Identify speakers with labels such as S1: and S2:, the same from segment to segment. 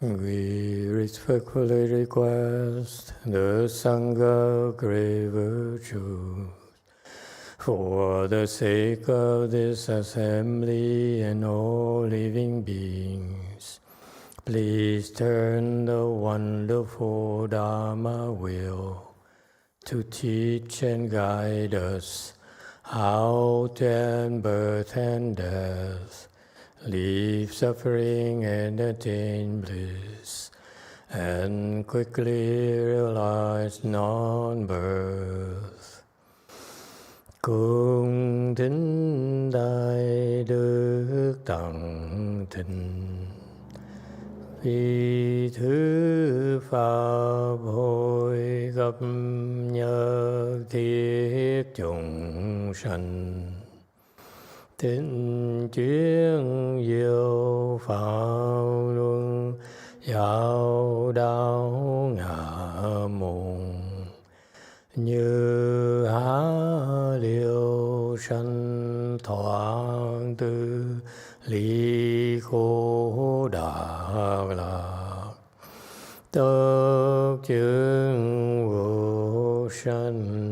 S1: We respectfully request the Sangha great virtues for the sake of this assembly and all living beings. Please turn the wonderful Dharma wheel to teach and guide us how to end birth and death, leave suffering and attain bliss, and quickly realize non-birth. Cung thính Đại Đức Tặng Thịnh, vì thứ Pháp hội gặp nhật thiết chúng sanh, thịnh chuyên diệu pháp luân giáo đạo ngã môn, như há liêu sanh thoáng tư ly khổ đạc lạc, tất chứng vô sanh.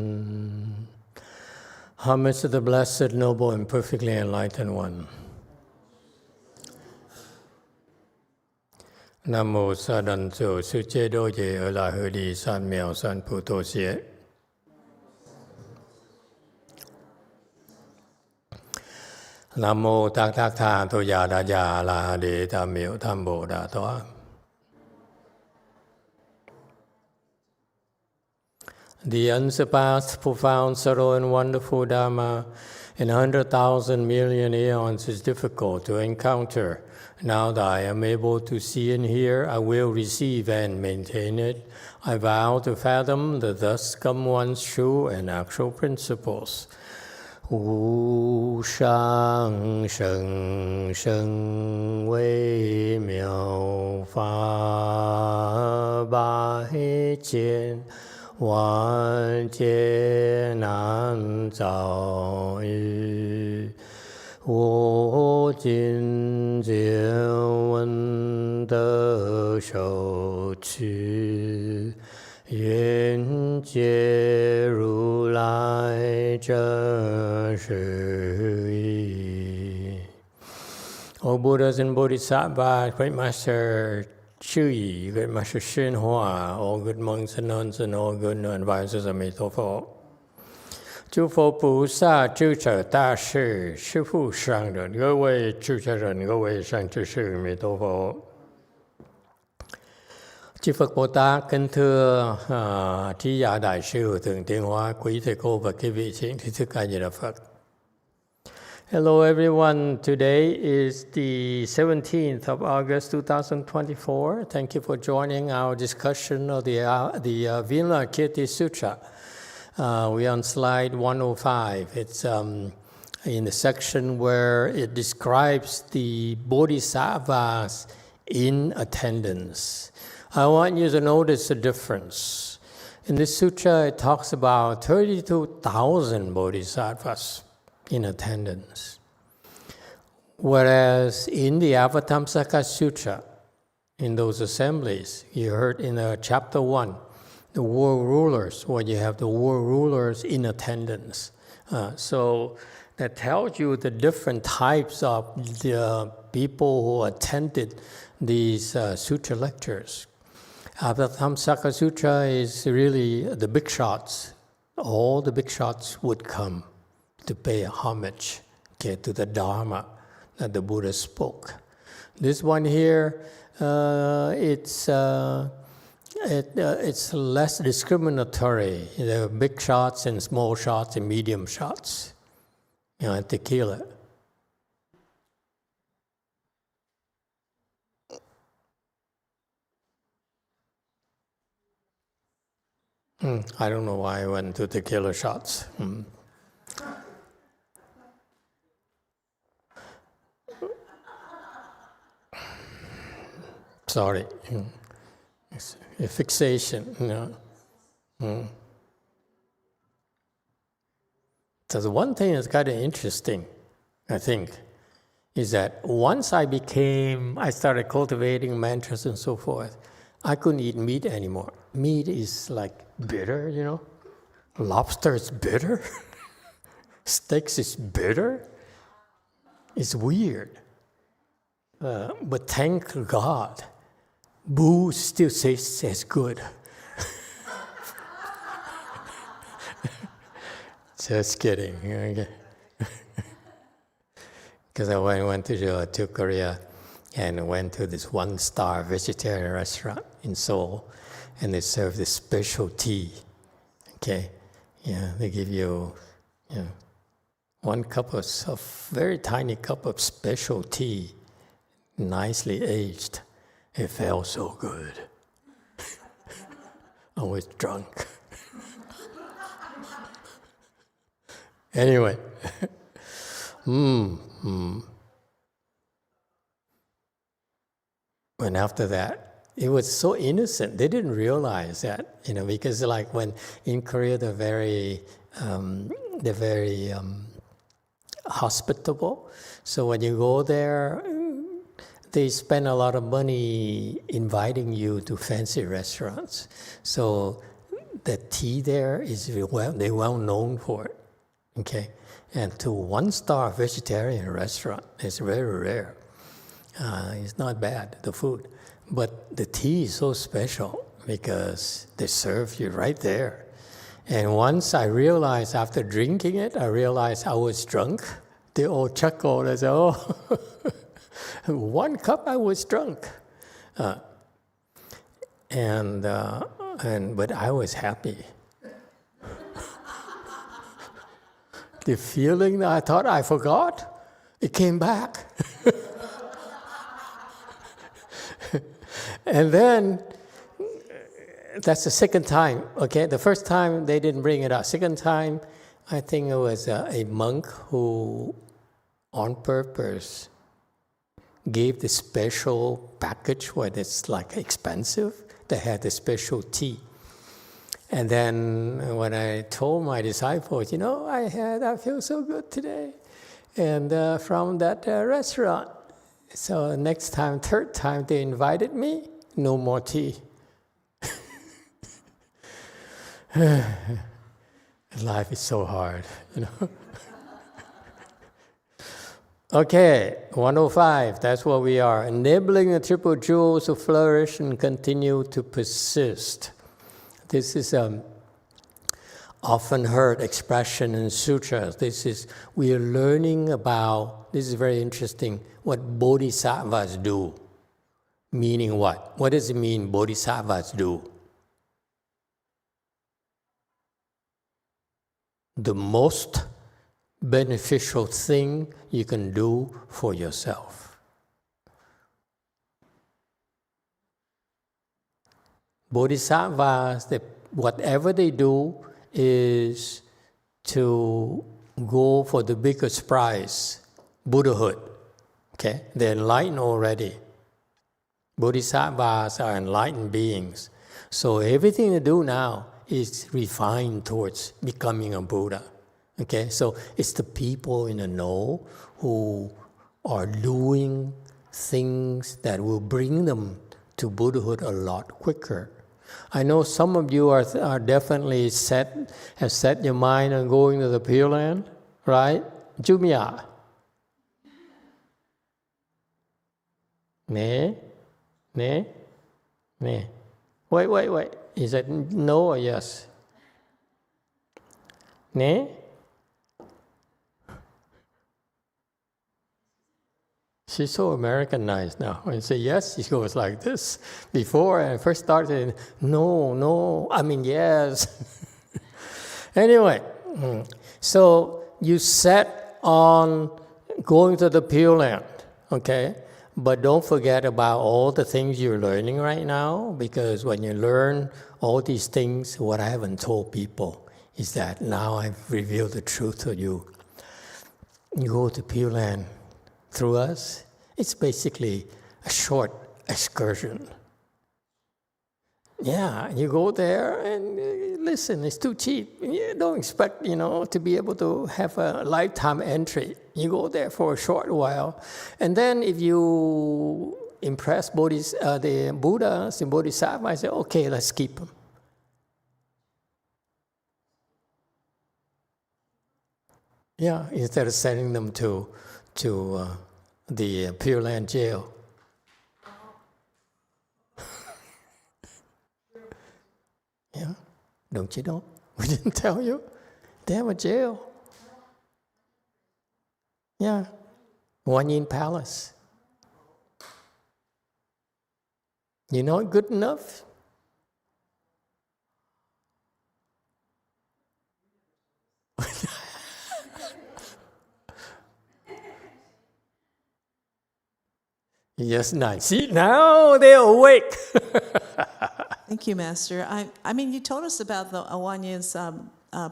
S1: Homage to the Blessed, Noble, and Perfectly Enlightened One. Nam mô Sa Đàn Chủ Sư Chế Đô Dệ Ở Lại Hư Đi San Mèo San Phu Tô Xie. Nam mô Tát Tát Tha Tô Già Đà Già La Đế Tam Miệu Tam Bồ Đà Toa. The unsurpassed, profound, subtle, and wonderful Dharma in 100,000 million aeons is difficult to encounter. Now that I am able to see and hear, I will receive and maintain it. I vow to fathom the thus come one's true and actual principles. Wu shang sheng sheng wei miao fa bai jian, 万劫难遭遇，我今见闻得受持，愿解如来真实义。O Buddhas and Bodhisattvas, Great Master Shui, Great Master YongHua, all good monks and nuns, and all good advisors of Emitofuo. 诸佛菩萨、诸者大士、师父上人、各位出家人、各位善知識, Emitofuo. Chư Phật Bồ Tát, kính thưa trí giả đại sư Thượng Tiên Hóa, quý thầy cô và quý vị thiện tri thức A Di Đà Phật. Hello everyone, today is the 17th of August 2024. Thank you for joining our discussion of the Vimalakirti Sutra. We're on slide 105. It's in the section where it describes the Bodhisattvas in attendance. I want you to notice the difference. In this sutra, it talks about 32,000 Bodhisattvas in attendance. Whereas in the Avatamsaka Sutra, in those assemblies, you heard in chapter 1, the world rulers, where you have the world rulers in attendance. So that tells you the different types of the people who attended these sutra lectures. Avatamsaka Sutra is really the big shots. All the big shots would come to pay homage to the Dharma that the Buddha spoke. This one here, it's less discriminatory. There are big shots and small shots and medium shots. Tequila. I don't know why I went to tequila shots. Sorry. It's a fixation. So the one thing that's kind of interesting, I think, is that once I started cultivating mantras and so forth, I couldn't eat meat anymore. Meat is like bitter, you know. Lobster is bitter. Steaks is bitter. It's weird. But thank God, booze still tastes as good. Just kidding. Okay. Because I went to Korea and went to this one-star vegetarian restaurant in Seoul, and they serve this special tea. Okay, yeah, they give you, one cup of very tiny cup of special tea, nicely aged. It felt so good. I was drunk. Anyway. And after that, it was so innocent. They didn't realize that, because like when in Korea they're very hospitable. So when you go there, they spend a lot of money inviting you to fancy restaurants. So the tea there is they're well known for it. Okay, and to one-star vegetarian restaurant, it's very rare. It's not bad, the food, but the tea is so special because they serve you right there. And once I realized, after drinking it, I realized I was drunk. They all chuckled. I said, "Oh, 1 cup, I was drunk," but I was happy. The feeling that I thought I forgot, it came back. And then, that's the second time, okay? The first time, they didn't bring it up. Second time, I think it was a monk who, on purpose, gave the special package where it's like expensive. They had the special tea. And then when I told my disciples, I feel so good today, and from that restaurant. So next time, third time, they invited me, no more tea. Life is so hard, Okay, 105, that's what we are. Enabling the triple jewels to flourish and continue to persist. This is often heard expression in sutras. We are learning about, this is very interesting, what bodhisattvas do. Meaning what? What does it mean bodhisattvas do? The most beneficial thing you can do for yourself. Bodhisattvas, whatever they do is to go for the biggest prize, Buddhahood. Okay? They're enlightened already. Bodhisattvas are enlightened beings. So everything they do now is refined towards becoming a Buddha. Okay? So it's the people in the know who are doing things that will bring them to Buddhahood a lot quicker. I know some of you are definitely have set your mind on going to the Pure Land, right? Jumia. Ne? Wait. Is it no or yes? Ne? She's so Americanized now. When you say yes, she goes like this. Before I first started, no, I mean yes. Anyway, so you set on going to the Pure Land, okay? But don't forget about all the things you're learning right now, because when you learn all these things, what I haven't told people is that now I've revealed the truth to you. You go to Pure Land through us, it's basically a short excursion. Yeah, you go there and listen, it's too cheap. You don't expect, to be able to have a lifetime entry. You go there for a short while. And then if you impress the Buddhas and Bodhisattva, I say, okay, let's keep them. Yeah, instead of sending them to the Pure Land jail. Yeah, don't you know? We didn't tell you. They have a jail. Yeah, Wanyin Palace. You know it good enough? Yes, nice. See, now they're awake.
S2: Thank you, Master. I mean, you told us about the Awanyin's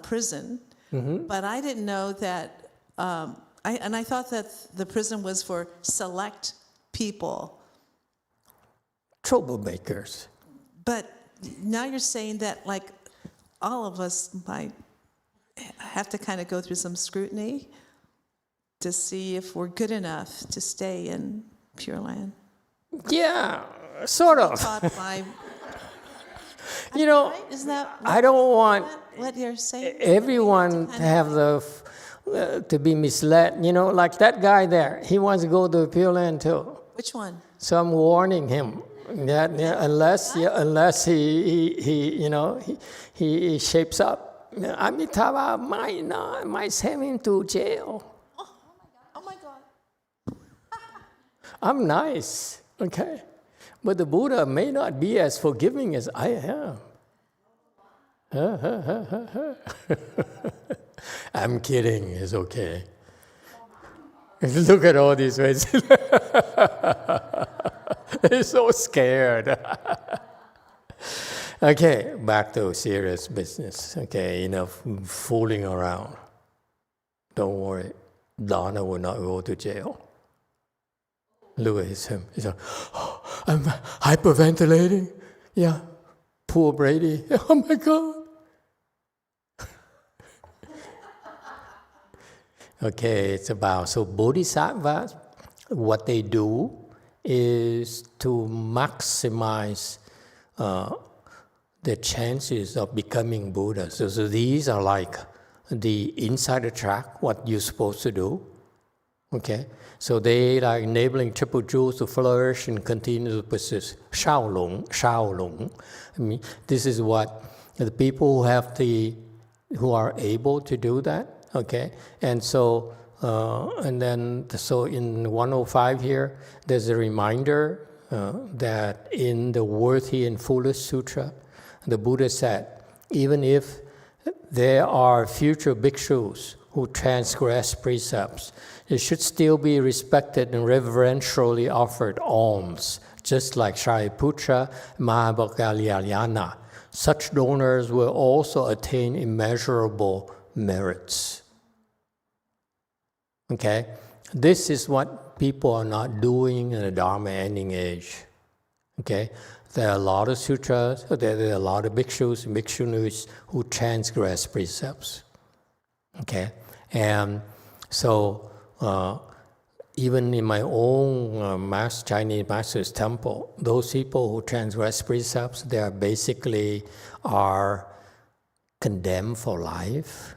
S2: prison, but I didn't know that, I thought that the prison was for select people.
S1: Troublemakers.
S2: But now you're saying that, like, all of us might have to kind of go through some scrutiny to see if we're good enough to stay in Pure Land.
S1: Yeah, sort of.
S2: Taught by,
S1: right?
S2: Isn't that
S1: I don't want
S2: what you're saying?
S1: everyone to have to be misled. Like that guy there, he wants to go to Pure Land too.
S2: Which one?
S1: So I'm warning him that unless he shapes up, Amitabha might send him to jail.
S2: Oh my God.
S1: I'm nice, okay? But the Buddha may not be as forgiving as I am. I'm kidding, it's okay. Look at all these ways. They're so scared. Okay, back to serious business. Okay, enough fooling around. Don't worry, Dharma will not go to jail. Look at him. He's like, oh, I'm hyperventilating. Yeah, poor Brady. Oh my God. Okay, it's about, so Bodhisattvas, what they do is to maximize the chances of becoming Buddha. So these are like the insider track, what you're supposed to do. Okay, so they are enabling triple jewels to flourish and continue to persist. Shaolong. I mean, this is what the people who are able to do that. Okay, and so so in 105 here, there's a reminder that in the Worthy and Foolish Sutra, the Buddha said, even if there are future bhikshus who transgress precepts, it should still be respected and reverentially offered alms, just like Shariputra, Mahabhagalyayana. Such donors will also attain immeasurable merits. Okay, this is what people are not doing in the Dharma ending age. Okay, there are a lot of sutras, there are a lot of bhikshus and bhikshunis who transgress precepts. Okay, and so even in my own Chinese master's temple, those people who transgress precepts, they are basically condemned for life.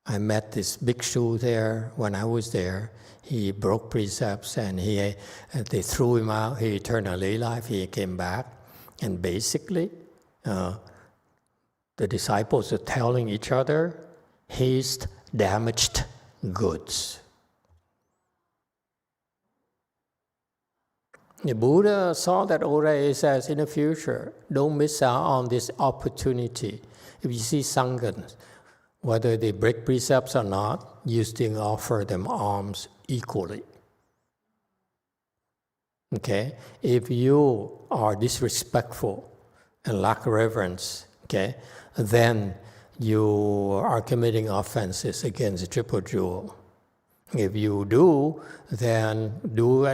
S1: I met this bhikshu there when I was there. He broke precepts and they threw him out. He eternally life. He came back, and basically, the disciples are telling each other, he's damaged goods. The Buddha saw that already. He says, in the future, don't miss out on this opportunity. If you see Sanghas, whether they break precepts or not, you still offer them alms equally. Okay? If you are disrespectful and lack reverence, okay, then you are committing offenses against the Triple Jewel. If you do, then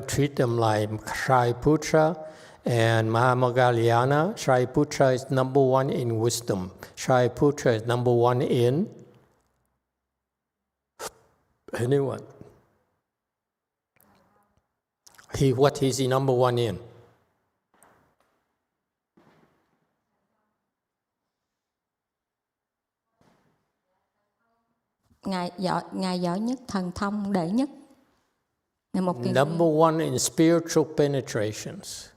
S1: treat them like Shariputra And Mahamoggaliyana, Shariputra is number one in wisdom. Shariputra is number one in anyone. What is he number one in?
S3: Ngài giỏi nhất, thần thông đệ nhất. Ngài một kiền
S1: Number one in spiritual penetrations.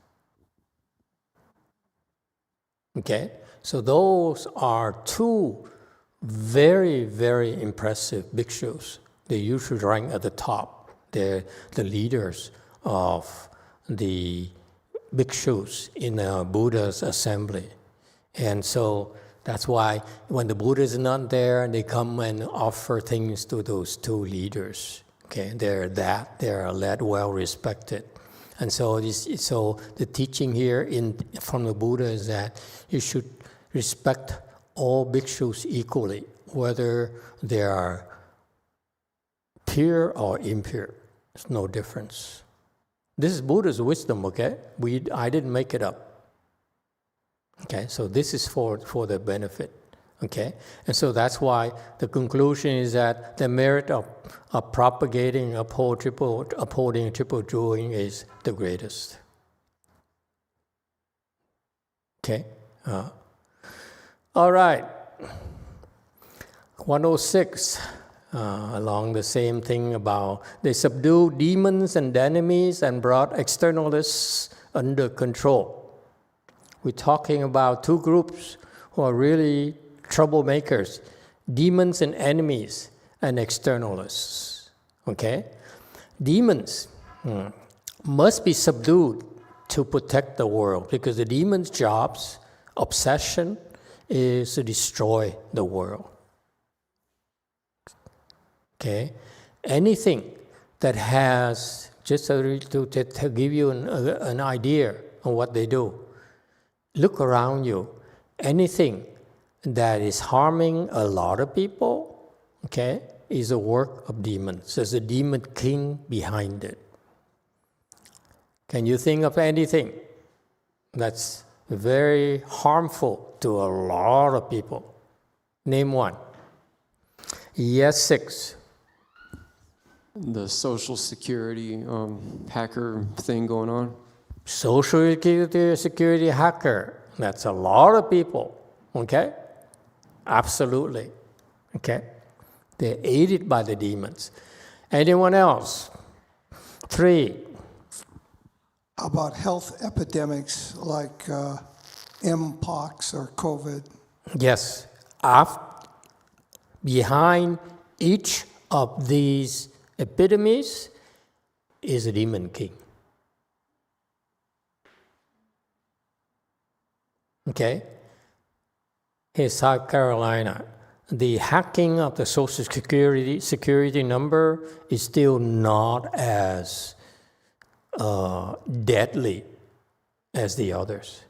S1: Okay, so those are two very, very impressive bhikshus. They usually rank at the top. They're the leaders of the bhikshus in the Buddha's assembly. And so that's why when the Buddha is not there, they come and offer things to those two leaders. Okay, they're well respected. And so the teaching here from the Buddha is that you should respect all bhikshus equally, whether they are pure or impure. There's no difference. This is Buddha's wisdom, okay? I didn't make it up. Okay, so this is for the benefit. Okay, and so that's why the conclusion is that the merit of propagating, upholding triple jewel is the greatest. Okay, all right. 106, along the same thing about they subdued demons and enemies and brought externalists under control. We're talking about two groups who are really troublemakers, demons and enemies, and externalists. Okay? Demons must be subdued to protect the world, because the demon's job's obsession is to destroy the world. Okay? Anything that has, just to give you an idea of what they do, look around you. Anything that is harming a lot of people, okay, is a work of demons. There's a demon king behind it. Can you think of anything that's very harmful to a lot of people? Name one. Yes, 6.
S4: The social security hacker thing going on.
S1: Social security hacker. That's a lot of people. Okay? Absolutely. Okay? They're aided by the demons. Anyone else? 3.
S5: How about health epidemics like Mpox or COVID?
S1: Yes. Behind each of these epidemics is a demon king. Okay? Here's South Carolina. The hacking of the Social Security number is still not as deadly as the others.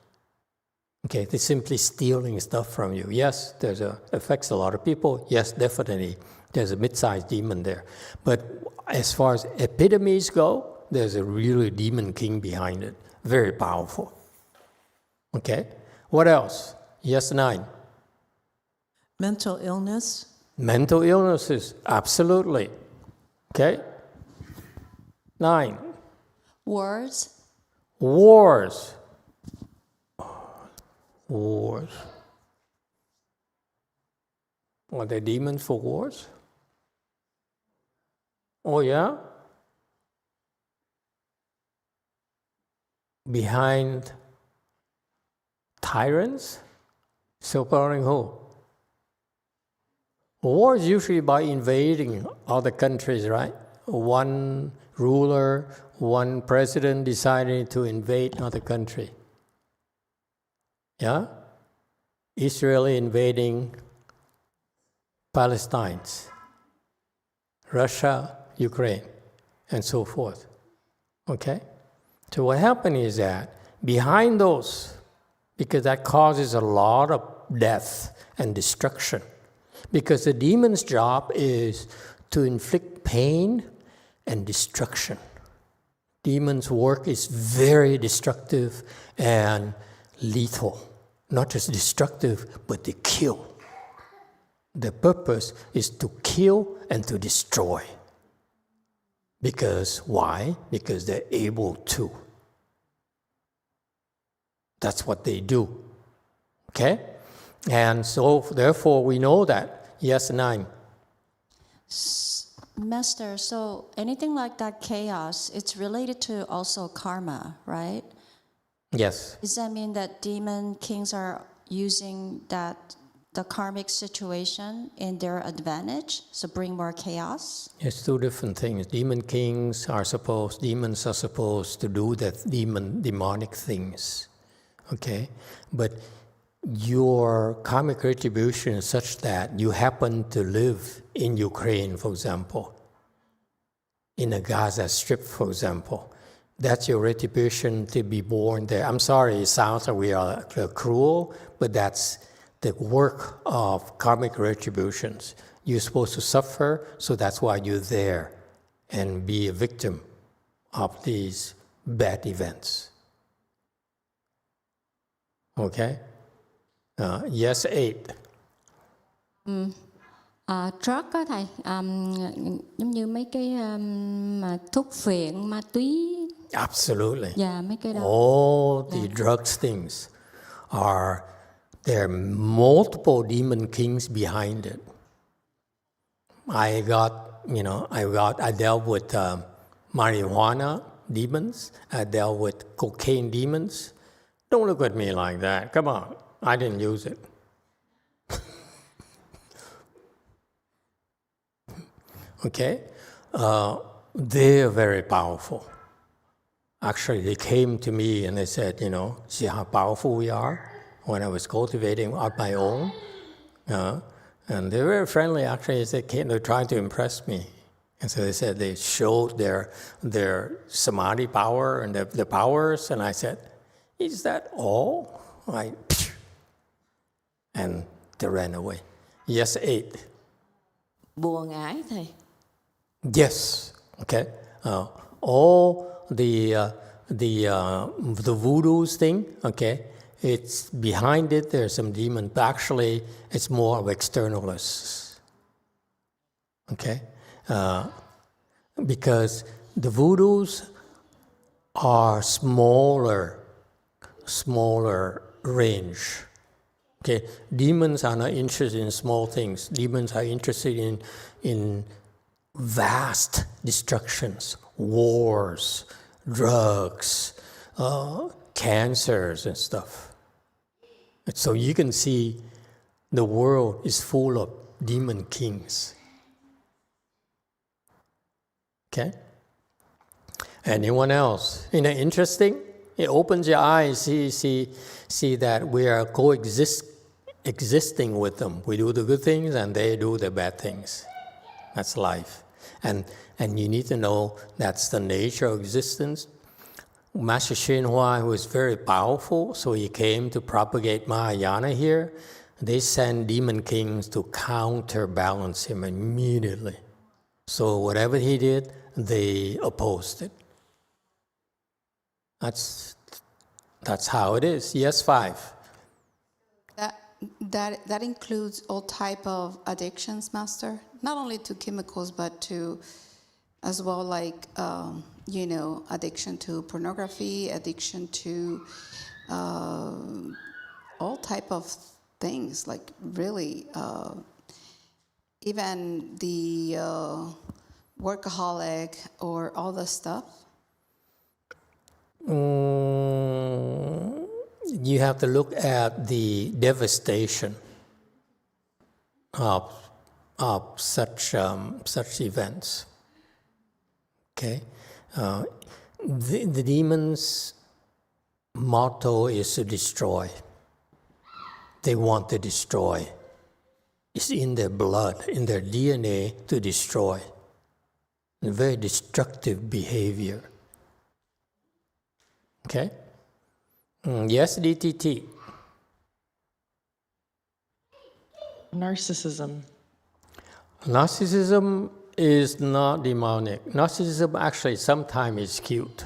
S1: Okay, they're simply stealing stuff from you. Yes, affects a lot of people. Yes, definitely, there's a mid-sized demon there. But as far as epidemics go, there's a really demon king behind it. Very powerful. Okay, what else? Yes, 9.
S2: Mental illness.
S1: Mental illnesses, absolutely. Okay? 9.
S3: Wars.
S1: Wars. Wars. Are there demons for wars? Oh, yeah? Behind tyrants? Supporting who? War is usually by invading other countries, right? One ruler, one president deciding to invade another country. Yeah? Israel invading Palestine, Russia, Ukraine, and so forth. Okay? So what happened is that behind those, because that causes a lot of death and destruction, because the demon's job is to inflict pain and destruction. Demons' work is very destructive and lethal. Not just destructive, but they kill. The purpose is to kill and to destroy. Because why? Because they're able to. That's what they do. Okay? And so, therefore, we know that. Yes, 9.
S3: Master, so anything like that chaos, it's related to also karma, right?
S1: Yes.
S3: Does that mean that demon kings are using the karmic situation in their advantage, so bring more chaos?
S1: It's two different things. Demons are supposed to do the demonic things. Okay? But your karmic retribution is such that you happen to live in Ukraine, for example, in a Gaza Strip, for example. That's your retribution to be born there. I'm sorry, it sounds like we are cruel, but that's the work of karmic retributions. You're supposed to suffer, so that's why you're there and be a victim of these bad events. Okay? Yes, 8.
S3: Drug á thầy, giống như mấy cái mà thuốc phiện, ma túy.
S1: Absolutely.
S3: Dạ, mấy cái đó.
S1: All the drugs things there are multiple demon kings behind it. I dealt with marijuana demons. I dealt with cocaine demons. Don't look at me like that. Come on. I didn't use it. Okay? They're very powerful. Actually, they came to me and they said, see how powerful we are when I was cultivating on my own. And they were very friendly, actually. They're trying to impress me. And so they said they showed their samadhi power and the powers. And I said, is that all? And they ran away. Yes, 8.
S6: Buồn ái thầy.
S1: Yes. Okay. All the voodoos thing. Okay. It's behind it. There's some demon, but actually, it's more of externalists. Okay. Because the voodoos are smaller range. Okay, demons are not interested in small things. Demons are interested in vast destructions, wars, drugs, cancers and stuff. And so you can see the world is full of demon kings. Okay? Anyone else? Interesting? It opens your eyes, see that we are existing with them. We do the good things and they do the bad things. That's life. And you need to know that's the nature of existence. Master YongHua, who is very powerful, so he came to propagate Mahayana here. They send demon kings to counterbalance him immediately. So whatever he did, they opposed it. That's how it is. Yes, 5.
S7: That includes all type of addictions, Master. Not only to chemicals, but to as well, like addiction to pornography, addiction to all type of things. Like really, even the workaholic or all the stuff.
S1: You have to look at the devastation of such events. Okay, the demons' motto is to destroy. They want to destroy. It's in their blood, in their DNA to destroy. A very destructive behavior. Okay? Yes, DTT.
S6: Narcissism.
S1: Narcissism is not demonic. Narcissism actually sometimes is cute.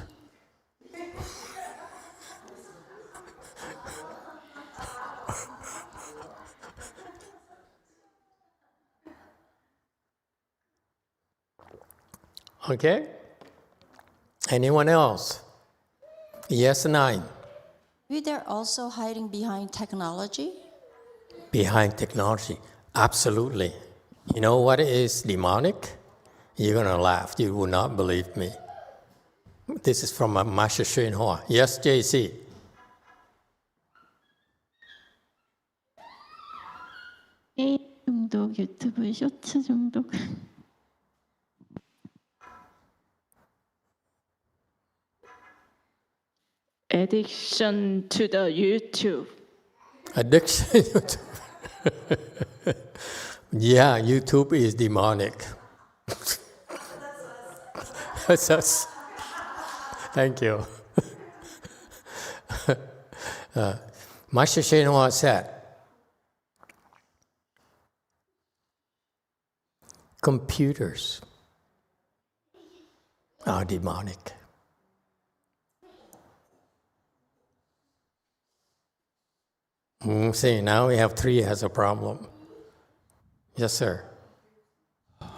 S1: Okay? Anyone else? Yes, 9.
S3: Maybe they're also hiding behind technology.
S1: Behind technology. Absolutely. You know what is demonic? You're going to laugh. You will not believe me. This is from Master YongHua. Yes, JC.
S8: 게임 중독, 유튜브 쇼츠 중독. Addiction to the YouTube.
S1: Addiction. Yeah, YouTube is demonic. That's us. Thank you. Master YongHua said, computers are demonic. See, now we have 3 as a problem. Yes, sir.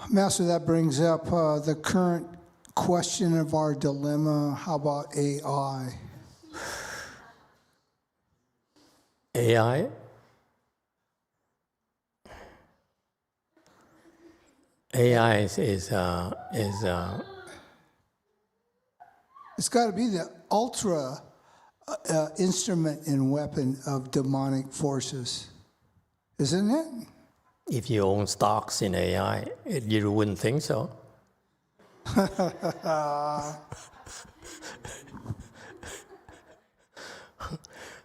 S5: Master, that brings up the current question of our dilemma. How about AI?
S1: AI? AI is
S5: It's got to be the ultra instrument and weapon of demonic forces, isn't it?
S1: if you own stocks in AI, you wouldn't think so.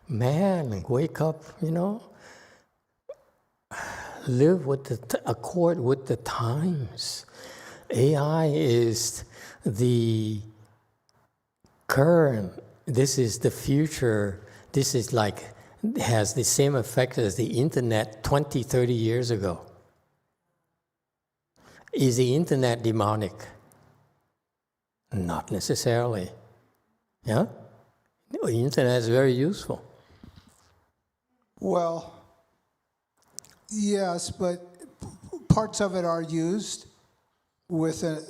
S1: Man, wake up, live with accord with the times. AI is the current, this is the future, this is has the same effect as the internet 20, 30 years ago. Is the internet demonic? Not necessarily. Yeah? The internet is very useful.
S5: Well, yes, but parts of it are used with a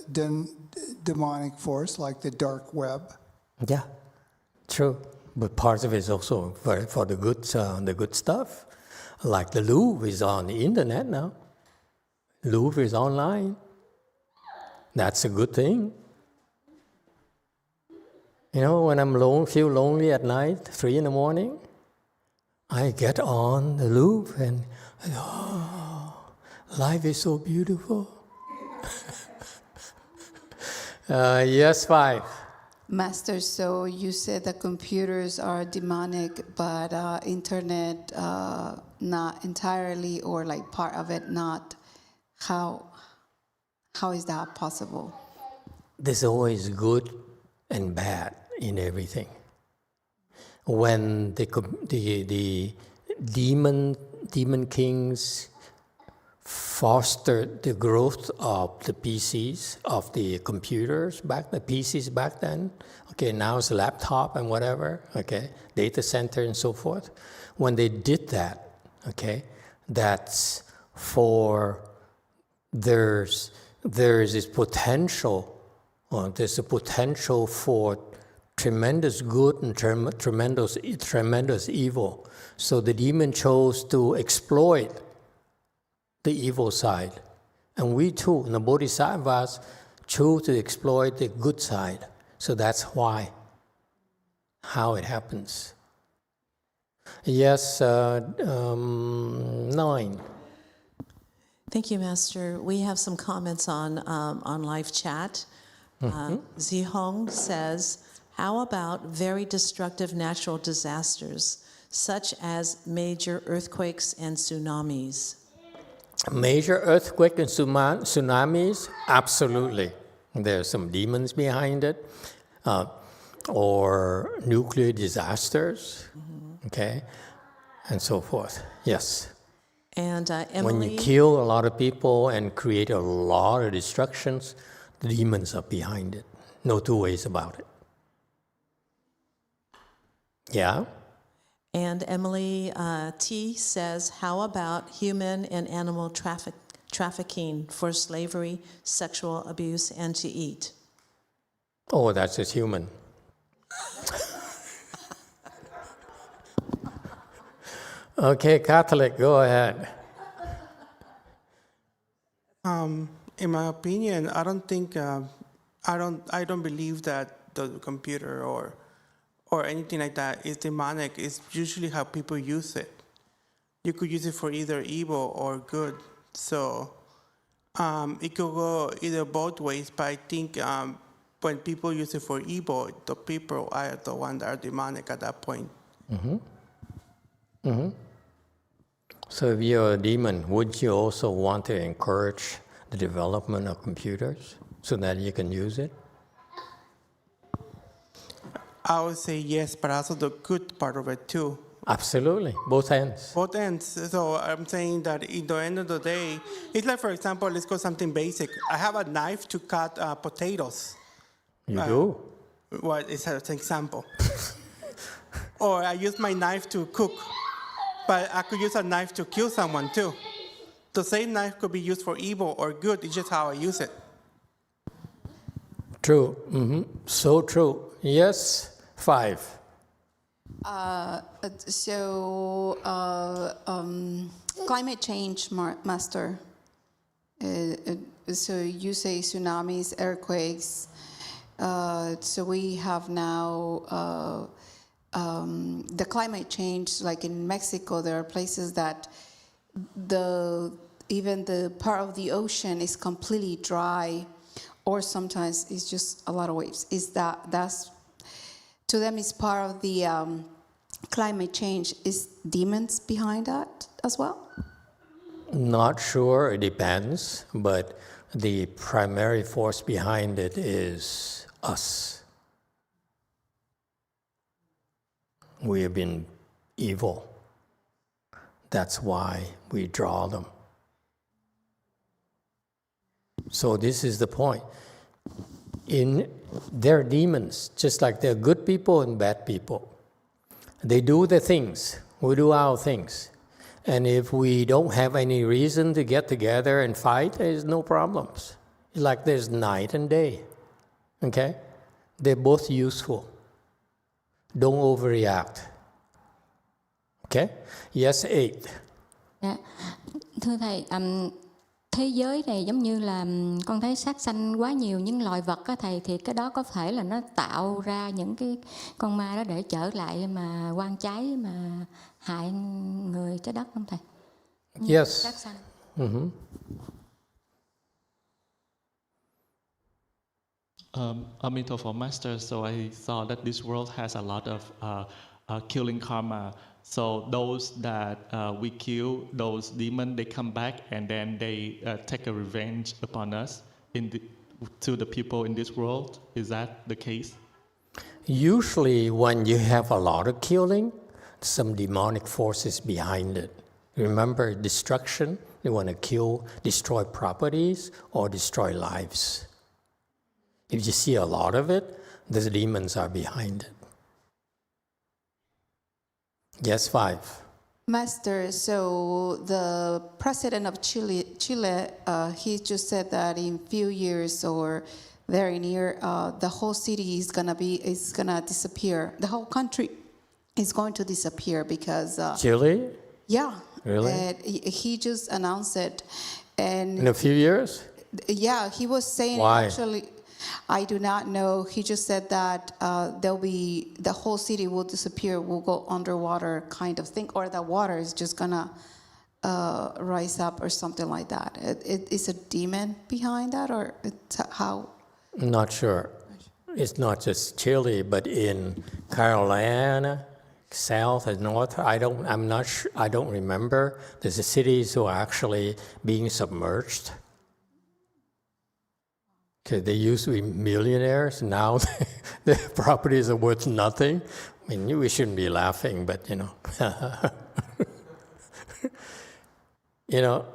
S5: demonic force, like the dark web.
S1: Yeah, true. But parts of it is also for the good stuff. Like the Louvre is on the internet now. Louvre is online. That's a good thing. When I'm feel lonely at night, 3 a.m, I get on the Louvre and life is so beautiful. Yes, 5.
S7: Master, so you said that computers are demonic, but internet not entirely, or like part of it not. How is that possible?
S1: There's always good and bad in everything. When the demon kings fostered the growth of the PCs, of the computers the PCs back then. Okay, now it's a laptop and whatever, okay, data center and so forth. When they did that, okay, that's for, there's this potential, there's a potential for tremendous good and tremendous evil. So the demon chose to exploit the evil side. And we too, in the Bodhisattvas, choose to exploit the good side. So that's how it happens. Yes, 9.
S2: Thank you, Master. We have some comments on live chat. Zihong says, how about very destructive natural disasters, such as major earthquakes and tsunamis?
S1: Major earthquake and tsunamis, absolutely. There's some demons behind it, or nuclear disasters, okay, and so forth. Yes.
S2: And Emily,
S1: when you kill a lot of people and create a lot of destructions, the demons are behind it. No two ways about it. Yeah.
S2: And Emily T says, how about human and animal trafficking for slavery, sexual abuse, and to eat?
S1: Oh, that's just human. Okay, Catholic, go ahead.
S9: In my opinion, I don't think I don't believe that the computer or anything like that is demonic. It's usually how people use it. You could use it for either evil or good. So it could go either both ways. But I think when people use it for evil, the people are the ones that are demonic at that point.
S1: So if you're a demon, would you also want to encourage the development of computers so that you can use it?
S9: I would say yes, but also the good part of it too.
S1: Absolutely, both ends.
S9: Both ends. So I'm saying that at the end of the day, it's like, for example, let's go something basic. I have a knife to cut potatoes.
S1: You do?
S9: What is an example? Or I use my knife to cook, but I could use a knife to kill someone too. The same knife could be used for evil or good. It's just how I use it.
S1: True. So true. Yes. 5.
S7: Climate change, Master. So you say tsunamis, earthquakes. So we have now the climate change, like in Mexico, there are places that even the part of the ocean is completely dry, or sometimes it's just a lot of waves. That's to them is part of the climate change. Is demons behind that as well?
S1: Not sure, it depends, but the primary force behind it is us. We have been evil. That's why we draw them. So this is the point. They're demons, just like there are good people and bad people. They do the things, we do our things. And if we don't have any reason to get together and fight, there's no problems. It's like there's night and day, okay? They're both useful. Don't overreact. Okay? Yes, 8.
S10: Dạ. Thưa Thầy, thế giới này giống như là con thấy sát sanh quá nhiều những loài vật á Thầy, thì cái đó có phải là nó tạo ra những cái con ma đó để trở lại mà oan trái mà hại người trái đất không Thầy?
S1: Yes.
S10: Sát sanh.
S11: Emitofuo Master, so I saw that this world has a lot of killing karma. So those that we kill, those demons, they come back and then they take a revenge upon us to the people in this world. Is that the case?
S1: Usually when you have a lot of killing, some demonic forces behind it. Remember, destruction, they want to kill, destroy properties or destroy lives. If you see a lot of it, the demons are behind it. Yes, 5.
S7: Master, so the president of Chile, he just said that in few years or very near, the whole city is gonna disappear. The whole country is going to disappear because
S1: Chile?
S7: Yeah.
S1: Really?
S7: He just announced it, and
S1: in a few years?
S7: Yeah, he was saying.
S1: Why?
S7: Actually, I do not know. He just said that the whole city will disappear, will go underwater kind of thing, or the water is just gonna rise up or something like that. Is a demon behind that, or it's how?
S1: Not sure. It's not just Chile, but in Carolina, South and North. I'm not sure. I don't remember. There's cities who are actually being submerged. Okay, they used to be millionaires. Now their properties are worth nothing. I mean, we shouldn't be laughing, but you know,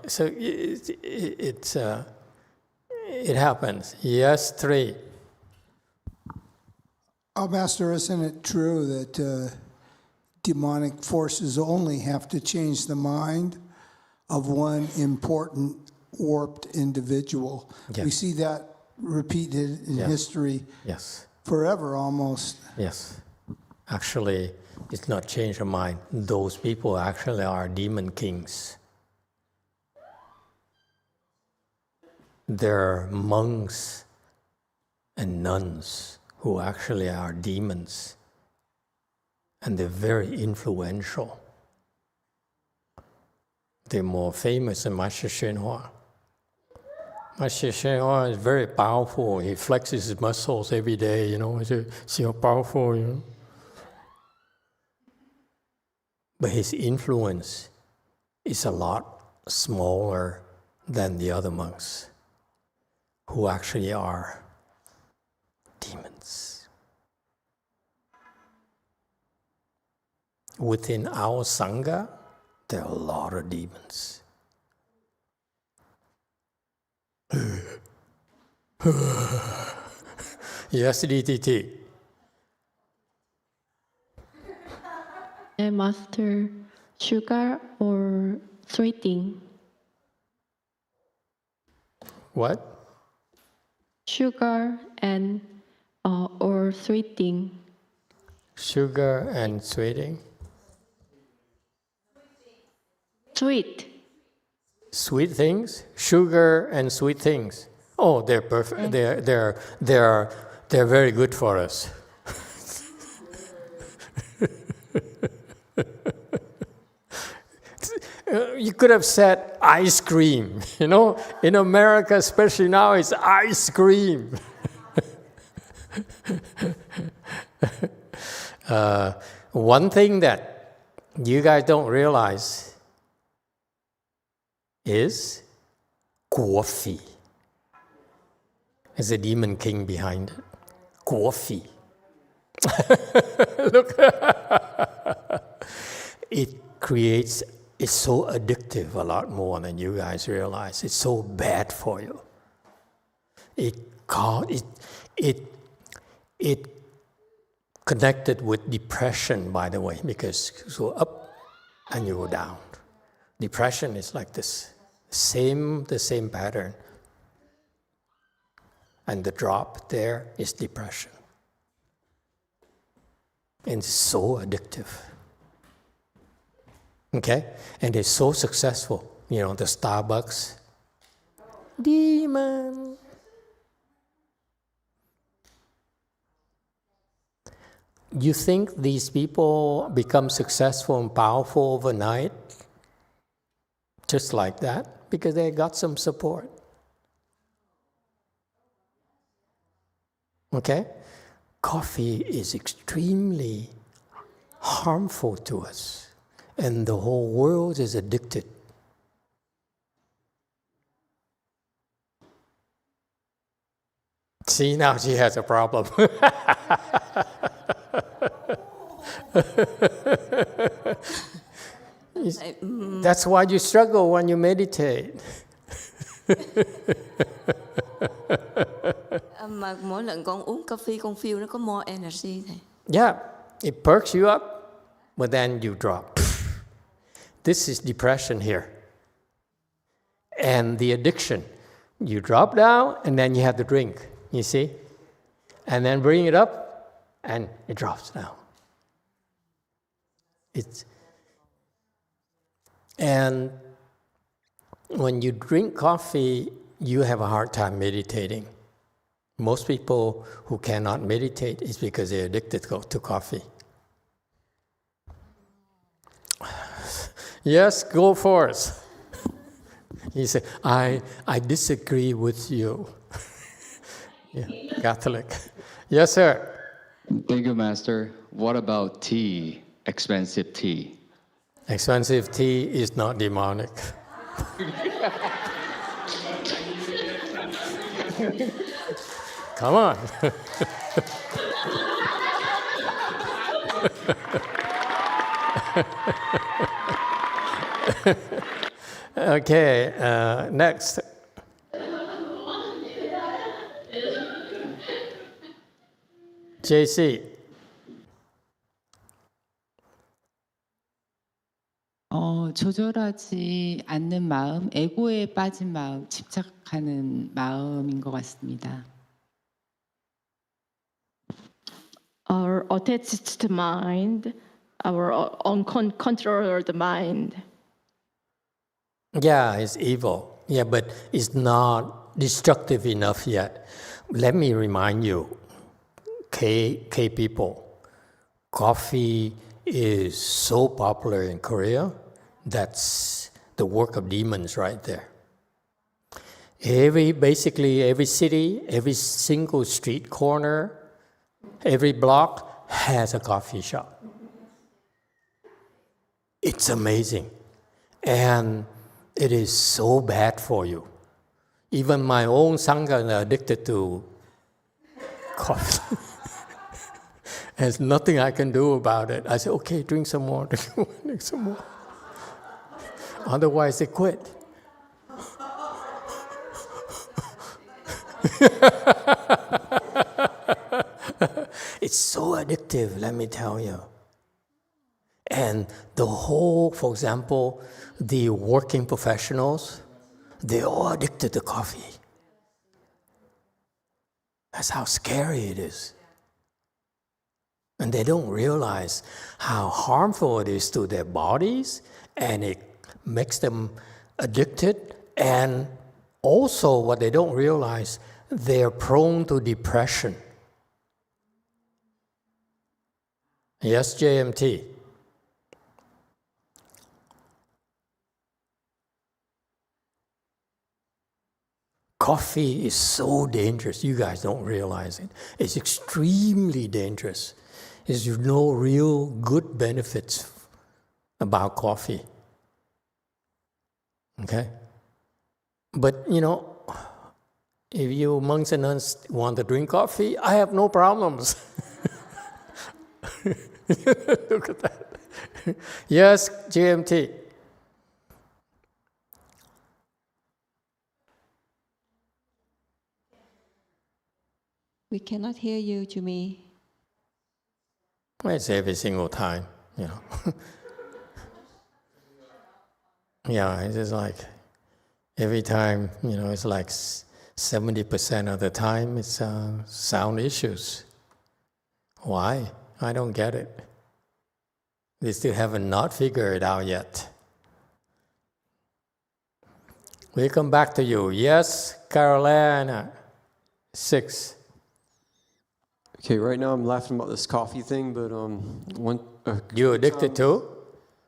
S1: So it happens. Yes, 3.
S5: Oh, Master, isn't it true that demonic forces only have to change the mind of one important warped individual?
S1: Yeah.
S5: We see that repeated in history
S1: Yes.
S5: forever almost.
S1: Yes. Actually, it's not change of mind. Those people actually are demon kings. They're monks and nuns who actually are demons. And they're very influential. They're more famous than Master YongHua. Master YongHua is very powerful. He flexes his muscles every day, you know. See how powerful, you know. But his influence is a lot smaller than the other monks who actually are demons. Within our Sangha, there are a lot of demons. Yes, DTT.
S8: Master, sugar or sweeting?
S1: What?
S8: Sugar and or sweeting?
S1: Sugar and sweeting?
S8: Sweet.
S1: Sweet things? Sugar and sweet things. Oh, they're perfect. They're very good for us. You could have said ice cream. You know, in America, especially now, it's ice cream. One thing that you guys don't realize is coffee. There's a demon king behind it. Coffee. Look. It's so addictive, a lot more than you guys realize. It's so bad for you. It connected with depression, by the way, because you go up and you go down. Depression is like this, the same pattern. And the drop there is depression. And it's so addictive. Okay? And it's so successful. You know, the Starbucks. Demon. You think these people become successful and powerful overnight? Just like that? Because they got some support. Okay? Coffee is extremely harmful to us. And the whole world is addicted. See, now she has a problem. That's why you struggle when you meditate.
S6: Mà mỗi lần con uống coffee con feel nó có more energy thầy.
S1: Yeah, it perks you up, but then you drop. This is depression here. And the addiction. You drop down and then you have to drink, you see? And then bring it up and it drops down. And when you drink coffee, you have a hard time meditating. Most people who cannot meditate is because they're addicted to coffee. Yes, go forth. He said, I disagree with you. Yeah, Catholic. Yes, sir.
S12: Thank you, Master. What about tea? Expensive tea.
S1: Expensive tea is not demonic. Come on. Okay, next. JC.
S13: 조절하지 않는 마음, 에고에 빠진 마음, 집착하는 마음인 것 같습니다.
S8: Our attached mind, our uncontrolled mind.
S1: Yeah, it's evil. Yeah, but it's not destructive enough yet. Let me remind you, K people, coffee is so popular in Korea. That's the work of demons right there. Basically every city, every single street corner, every block has a coffee shop. It's amazing. And it is so bad for you. Even my own Sangha are addicted to coffee. There's nothing I can do about it. I say, okay, drink some more, drink some more. Otherwise, they quit. It's so addictive, let me tell you. And the whole, for example, the working professionals, they're all addicted to coffee. That's how scary it is. And they don't realize how harmful it is to their bodies, and it makes them addicted. And also, what they don't realize, they're prone to depression. Yes, JMT. Coffee is so dangerous. You guys don't realize it. It's extremely dangerous. There's no real good benefits about coffee. Okay? But, if you monks and nuns want to drink coffee, I have no problems. Look at that. Yes, GMT.
S14: We cannot hear you, Jimmy.
S1: It's every single time, Yeah, it's just like every time, it's like 70% of the time it's sound issues. Why? I don't get it. They still haven't not figured it out yet. We come back to you. Yes, Carolina. 6.
S4: Okay, right now I'm laughing about this coffee thing, but
S1: you addicted to?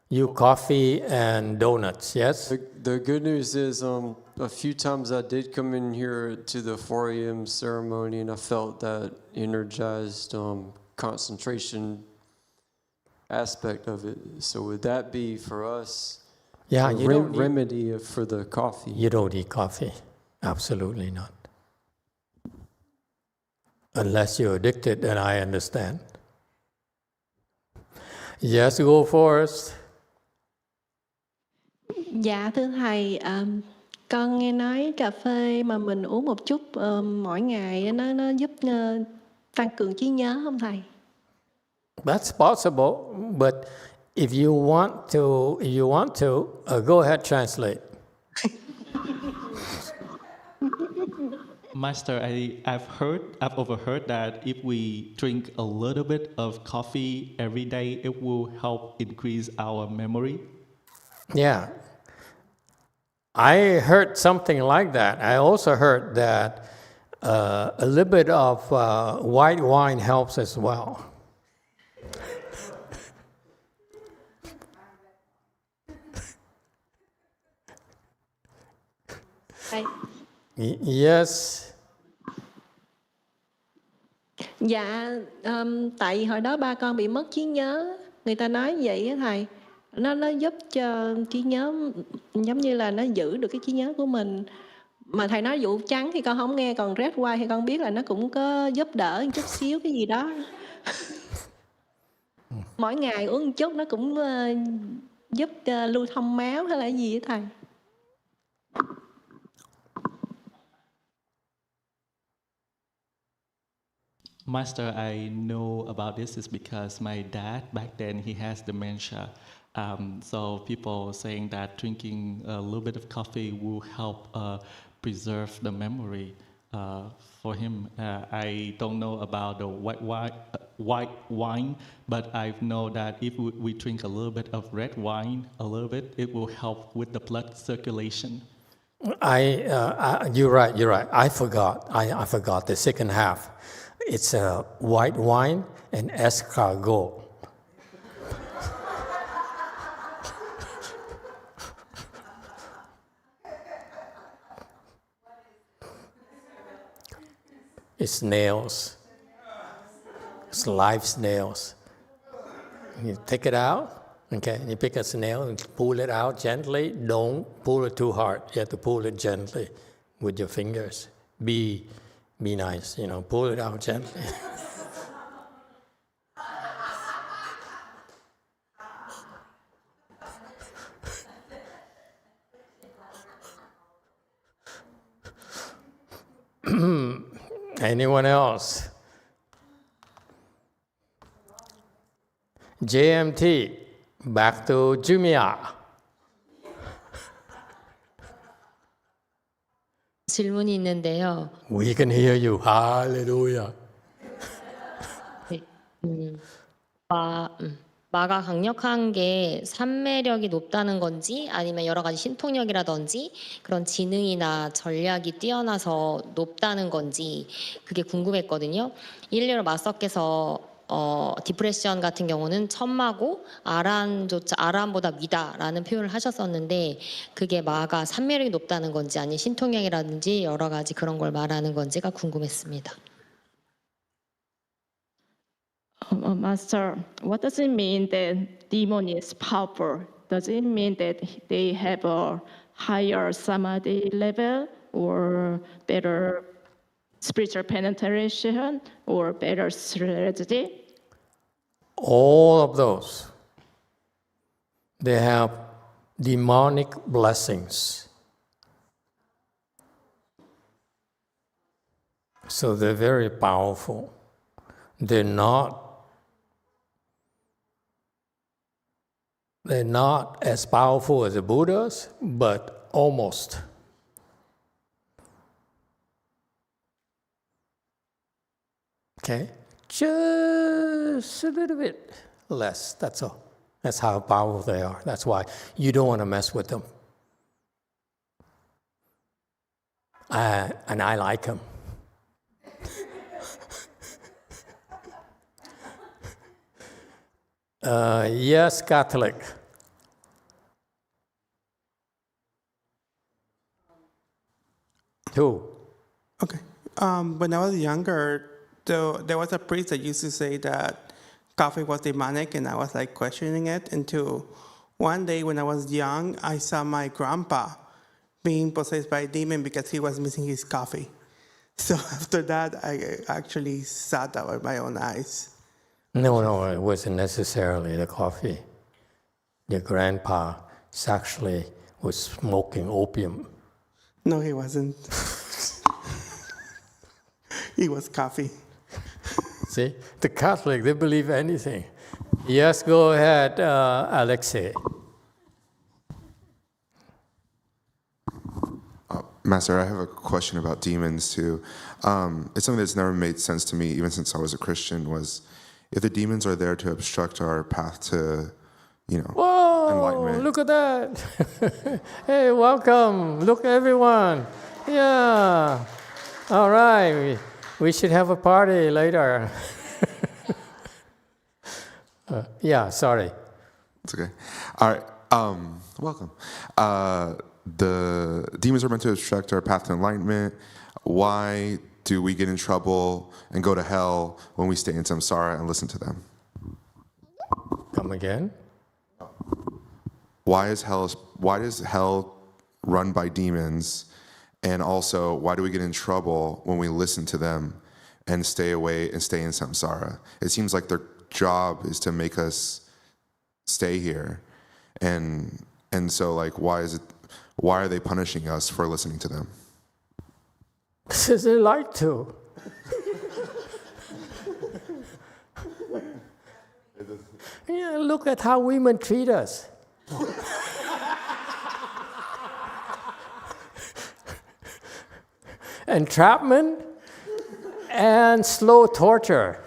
S1: You coffee and donuts, yes?
S4: The good news is a few times I did come in here to the 4 a.m. ceremony, and I felt that energized concentration aspect of it. So would that be for us a remedy for the coffee?
S1: You don't eat coffee. Absolutely not. Unless you're addicted, then I understand. Yes, go first.
S8: Dạ thưa thầy, con nghe nói cà phê mà mình uống một chút mỗi ngày nó giúp tăng cường trí nhớ không thầy?
S1: That's possible, but if you want to, go ahead, translate.
S11: Master, I've overheard that if we drink a little bit of coffee every day, it will help increase our memory.
S1: Yeah. I heard something like that. I also heard that a little bit of white wine helps as well. Yes.
S8: Dạ, tại hồi đó ba con bị mất trí nhớ, người ta nói vậy á thầy, nó giúp cho trí nhớ, giống như là nó giữ được cái trí nhớ của mình. Mà thầy nói vụ trắng thì con không nghe, còn red wine thì con biết là nó cũng có giúp đỡ một chút xíu cái gì đó. Mỗi ngày uống một chút nó cũng giúp lưu thông máu hay là gì á thầy?
S11: Master, I know about this is because my dad, back then, he has dementia. So people saying that drinking a little bit of coffee will help preserve the memory for him. I don't know about the white wine, but I know that if we drink a little bit of red wine, it will help with the blood circulation.
S1: You're right. I forgot the second half. It's white wine and escargot. It's snails. It's live snails. You take it out, okay? You pick a snail and pull it out gently. Don't pull it too hard. You have to pull it gently with your fingers. Be nice, pull it out gently. Anyone else? JMT, back to Jumia.
S15: 질문이 있는데요.
S1: We can hear you. Hallelujah.
S15: 마가 강력한 게 삼매력이 높다는 건지 아니면 여러 가지 신통력이라든지 그런 지능이나 전략이 뛰어나서 높다는 건지 그게 궁금했거든요. 일례로 마스터께서 디프레션 같은 경우는 천마고 아란보다 위다라는 표현을 하셨었는데 그게 마가 삼매력이 높다는 건지 아니면 신통력이라든지 여러 가지 그런 걸 말하는 건지가 궁금했습니다.
S8: Master, what does it mean that demon is powerful? Does it mean that they have a higher samadhi level or better spiritual penetration or better strategy?
S1: All of those. They have demonic blessings. So they're very powerful. They're not as powerful as the Buddhas, but almost. Okay? Just a little bit less, that's all. That's how powerful they are. That's why you don't want to mess with them. And I like them. Yes, Catholic. Who?
S9: Okay. When I was younger, there was a priest that used to say that coffee was demonic, and I was like questioning it until one day when I was young, I saw my grandpa being possessed by a demon because he was missing his coffee. So after that, I actually saw that with my own eyes.
S1: No, it wasn't necessarily the coffee. Your grandpa actually was smoking opium.
S9: No, he wasn't. He was coffee.
S1: See, the Catholic, they believe anything. Yes, go ahead, Alexei.
S16: Master, I have a question about demons too. It's something that's never made sense to me, even since I was a Christian, was if the demons are there to obstruct our path to,
S1: Whoa,
S16: enlightenment.
S1: Look at that. Hey, welcome. Look, everyone. Yeah. All right. We should have a party later. Yeah, sorry.
S16: It's okay. All right. Welcome. The demons are meant to obstruct our path to enlightenment. Why do we get in trouble and go to hell when we stay in samsara and listen to them?
S1: Come again?
S16: Why does hell run by demons? And also, why do we get in trouble when we listen to them and stay away and stay in samsara? It seems like their job is to make us stay here. And so, like, why are they punishing us for listening to them?
S1: Because they like to. Yeah, look at how women treat us. Entrapment and slow torture.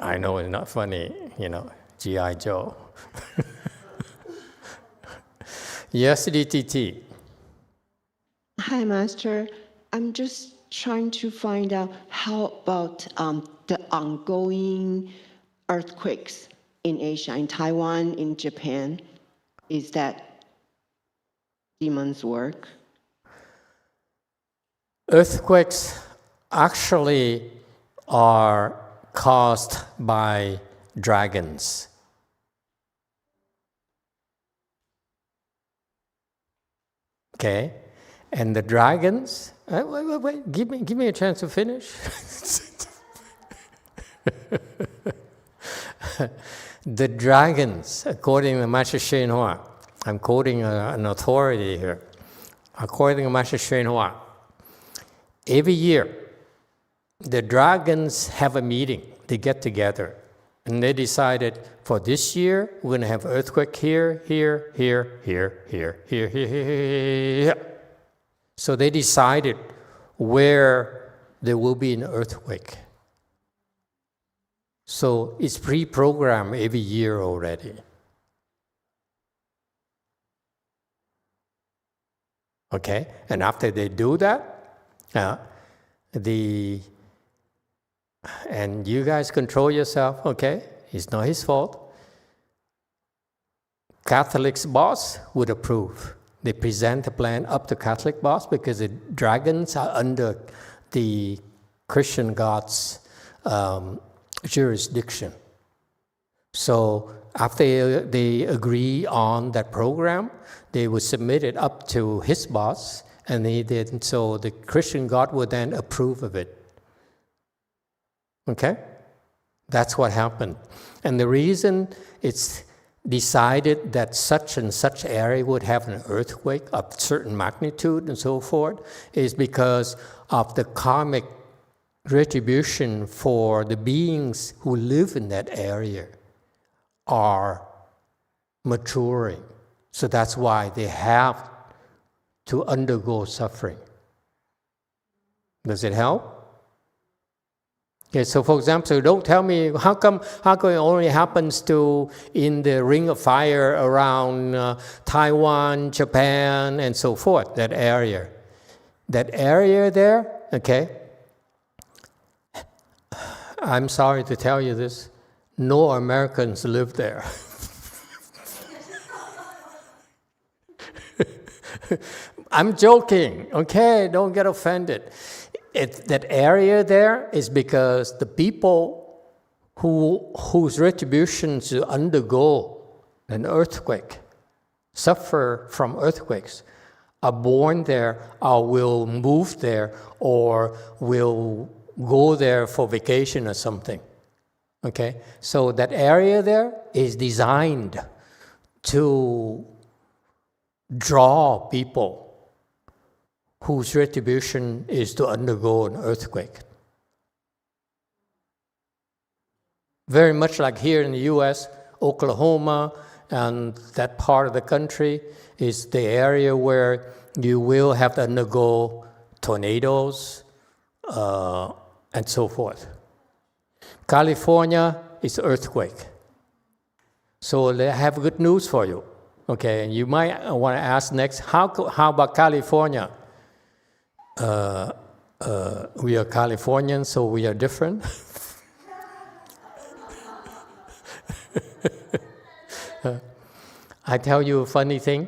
S1: I know it's not funny, G.I. Joe. Yes, DTT.
S14: Hi, Master. I'm just trying to find out how about the ongoing earthquakes in Asia, in Taiwan, in Japan. Is that demons' work?
S1: Earthquakes actually are caused by dragons. Okay? And the dragons, wait, give me a chance to finish. The dragons, according to Master YongHua, I'm quoting an authority here. According to Master YongHua, every year, the dragons have a meeting. They get together. And they decided, for this year, we're going to have earthquake here, here, here, here, here, here, here, here. So they decided where there will be an earthquake. So it's pre-programmed every year already. Okay? And after they do that, and you guys control yourself, okay? It's not his fault. Catholic's boss would approve. They present the plan up to Catholic boss because the dragons are under the Christian God's jurisdiction. So after they agree on that program, they would submit it up to his boss, and he did. So the Christian God would then approve of it. Okay? That's what happened. And the reason it's decided that such and such area would have an earthquake of certain magnitude and so forth is because of the karmic retribution for the beings who live in that area are maturing. So that's why they have to undergo suffering. Does it help? Okay, so for example, don't tell me how come it only happens in the ring of fire around Taiwan, Japan, and so forth, that area. That area there, okay, I'm sorry to tell you this, no Americans live there. I'm joking, okay, don't get offended. That area there is because the people whose retributions to undergo an earthquake, suffer from earthquakes, are born there or will move there or will go there for vacation or something. Okay? So that area there is designed to draw people whose retribution is to undergo an earthquake. Very much like here in the U.S., Oklahoma and that part of the country is the area where you will have to undergo tornadoes and so forth. California is earthquake. So I have good news for you. Okay, and you might want to ask next, how about California? We are Californians, so we are different. I tell you a funny thing.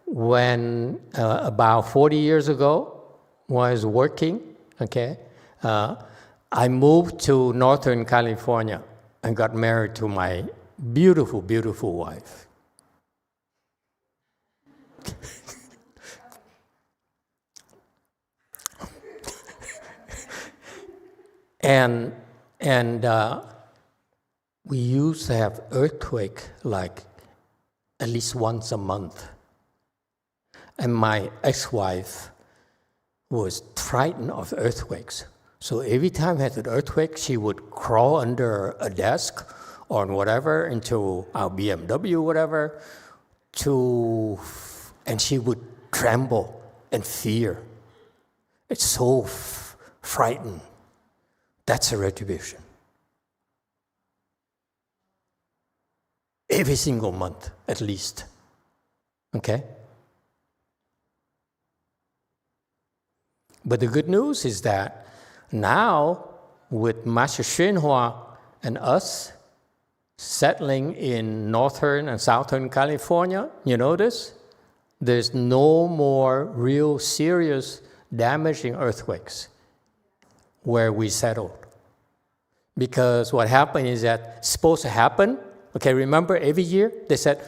S1: When about 40 years ago, when I was working, okay, I moved to Northern California and got married to my beautiful, beautiful wife. And we used to have earthquake like at least once a month. And my ex-wife was frightened of earthquakes. So every time we had an earthquake, she would crawl under a desk or whatever into our BMW, whatever, and she would tremble and fear. It's so frightened. That's a retribution. Every single month, at least. Okay? But the good news is that now, with Master YongHua and us settling in Northern and Southern California, you notice there's no more real serious damaging earthquakes where we settled. Because what happened is that it's supposed to happen. Okay, remember every year they said,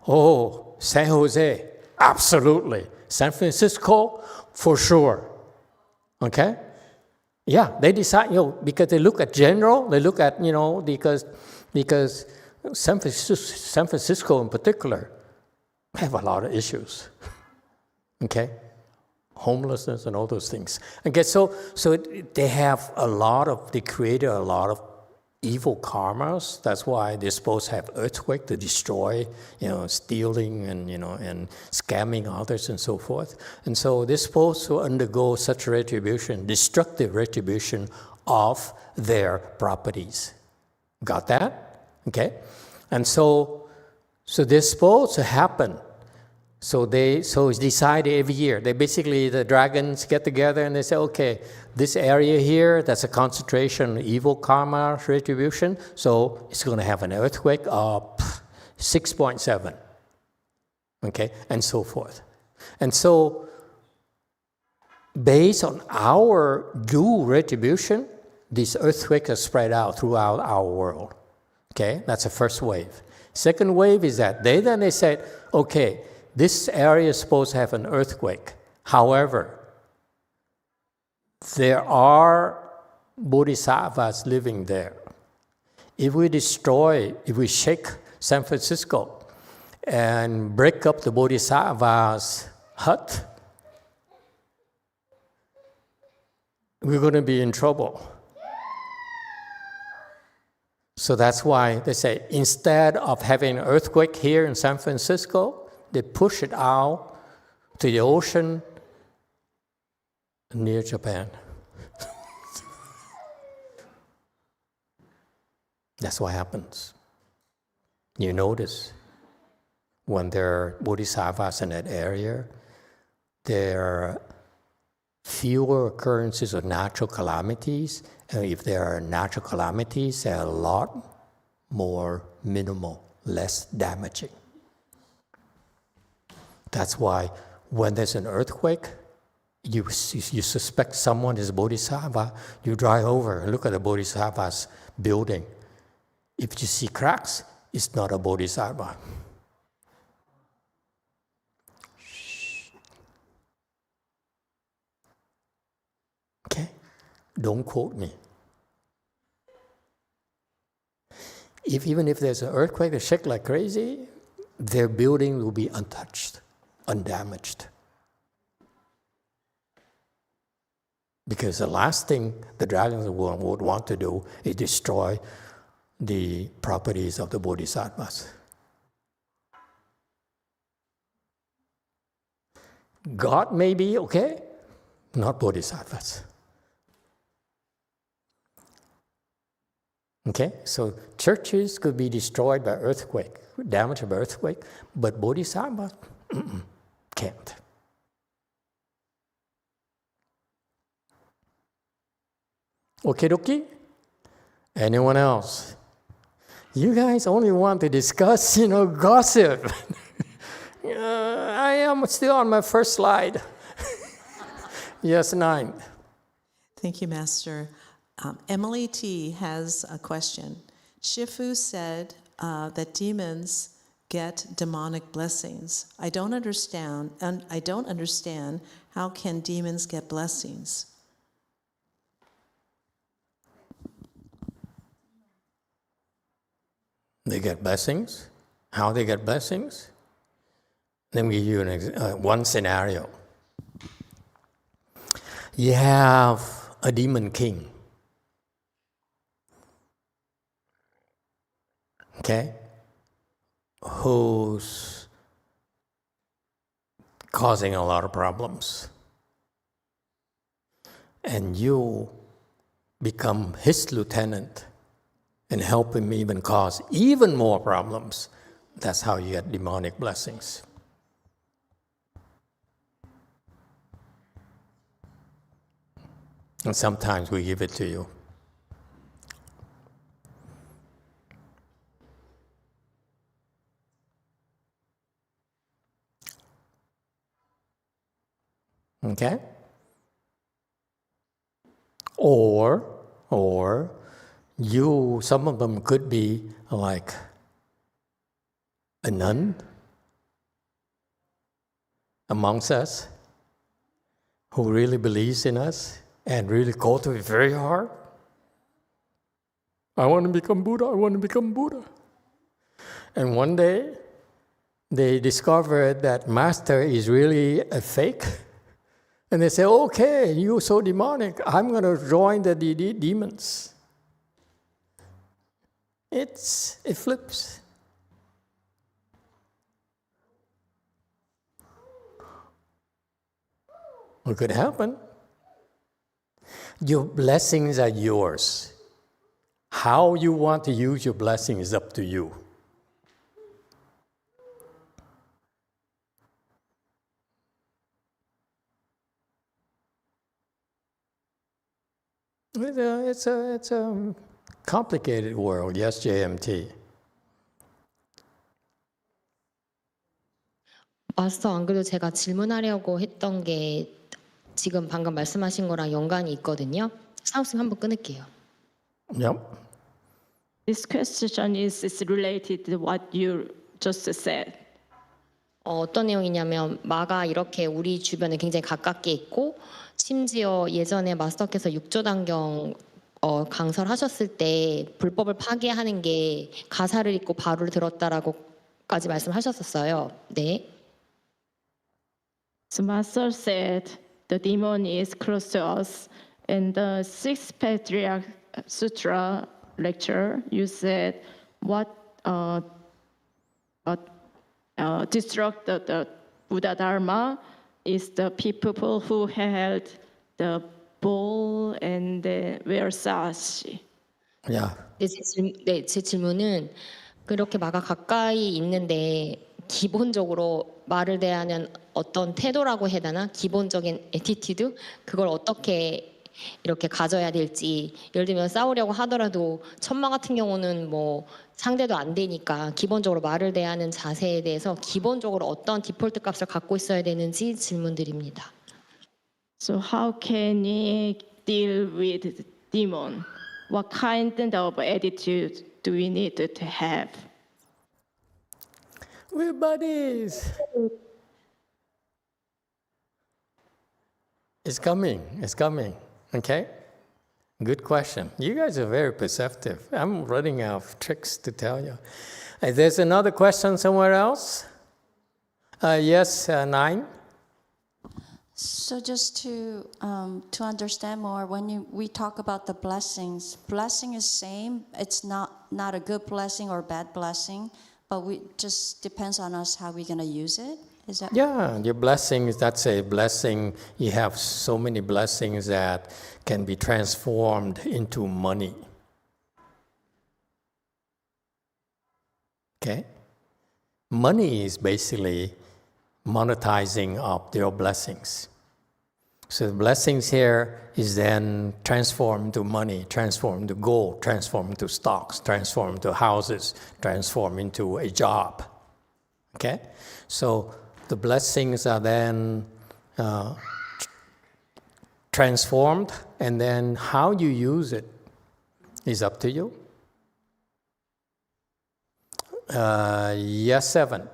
S1: oh, San Jose, absolutely. San Francisco, for sure. Okay? Yeah, they decide, because they look at general, they look at, because San Francisco in particular have a lot of issues. Okay? Homelessness and all those things. Okay, so they created a lot of evil karmas. That's why they're supposed to have earthquake to destroy, stealing and scamming others and so forth. And so they're supposed to undergo such retribution, destructive retribution of their properties. Got that? Okay? And so they're supposed to happen. So it's decided every year. The dragons get together and they say, okay, this area here, that's a concentration of evil karma retribution, so it's going to have an earthquake of 6.7. Okay, and so forth. And so, based on our due retribution, these earthquakes are spread out throughout our world. Okay, that's the first wave. Second wave is that they said, okay, this area is supposed to have an earthquake. However, there are bodhisattvas living there. If we shake San Francisco and break up the bodhisattva's hut, we're going to be in trouble. So that's why they say, instead of having an earthquake here in San Francisco, they push it out to the ocean near Japan. That's what happens. You notice when there are bodhisattvas in that area, there are fewer occurrences of natural calamities. And if there are natural calamities, they're a lot more minimal, less damaging. That's why when there's an earthquake, you suspect someone is bodhisattva, you drive over and look at the bodhisattva's building. If you see cracks, it's not a bodhisattva. Okay? Don't quote me. Even if there's an earthquake that shakes like crazy, their building will be untouched, undamaged. Because the last thing the dragons would want to do is destroy the properties of the bodhisattvas. God may be okay, not bodhisattvas. Okay, so churches could be destroyed by earthquake, damaged by earthquake, but bodhisattvas can't. Okay, dokie? Anyone else? You guys only want to discuss, gossip. I am still on my first slide. Yes, 9.
S2: Thank you, Master. Emily T. has a question. Shifu said that demons get demonic blessings. I don't understand how can demons get blessings?
S1: They get blessings. How they get blessings? Let me give you one scenario. You have a demon king. Okay? Who's causing a lot of problems. And you become his lieutenant and help him even cause even more problems. That's how you get demonic blessings. And sometimes we give it to you. Okay? Or you, some of them could be like a nun amongst us who really believes in us and really cultivate very hard. I want to become Buddha, I want to become Buddha. And one day, they discovered that master is really a fake. And they say, okay, you're so demonic, I'm going to join the demons. It flips. It could happen. Your blessings are yours. How you want to use your blessing is up to you. It's a complicated world. Yes, JMT.
S15: 마스터, 안 그래도 제가 질문하려고 했던 게 지금 방금 말씀하신 거랑 연관이 있거든요. 사우스님 한번 끊을게요.
S1: Yep.
S8: This question is related to what you just said.
S15: 어떤 내용이냐면 마가 이렇게 우리 주변에 굉장히 가깝게 있고 심지어 예전에 마스터께서 6조 단경 강설 하셨을 때 불법을 파괴하는 게 가사를 읽고 바로를 들었다라고까지 말씀하셨었어요. 네.
S8: So Master said the demon is close to us. In the Sixth Patriarch Sutra lecture, you said what destruct the Buddha Dharma is the people who held the bowl and wear sash.
S1: Yeah.
S15: 제 질문은 그렇게 마가 가까이 있는데 기본적으로 말을 대하는 어떤 태도라고 해야 되나? 기본적인 애티튜드? 그걸 어떻게 이렇게 가져야 될지. 예를 들면 싸우려고 하더라도 천마 같은 경우는 뭐 상대도 안 되니까 기본적으로 말을 대하는 자세에 대해서 기본적으로 어떤 디폴트 값을 갖고 있어야 되는지 질문드립니다.
S8: So how can we deal with the demon? What kind of attitude do we need to have?
S1: We're buddies. It's coming. Okay? Good question. You guys are very perceptive. I'm running out of tricks to tell you. There's another question somewhere else? Yes, 9.
S3: So just to understand more, when we talk about the blessings, blessing is same. It's not a good blessing or bad blessing, but we just depends on us how we're gonna use it. Is that?
S1: Yeah, your blessings, that's a blessing. You have so many blessings that can be transformed into money. Okay? Money is basically monetizing of your blessings. So the blessings here is then transformed to money, transformed to gold, transformed to stocks, transformed to houses, transformed into a job. Okay? So the blessings are then transformed, and then how you use it is up to you. Yes, 7.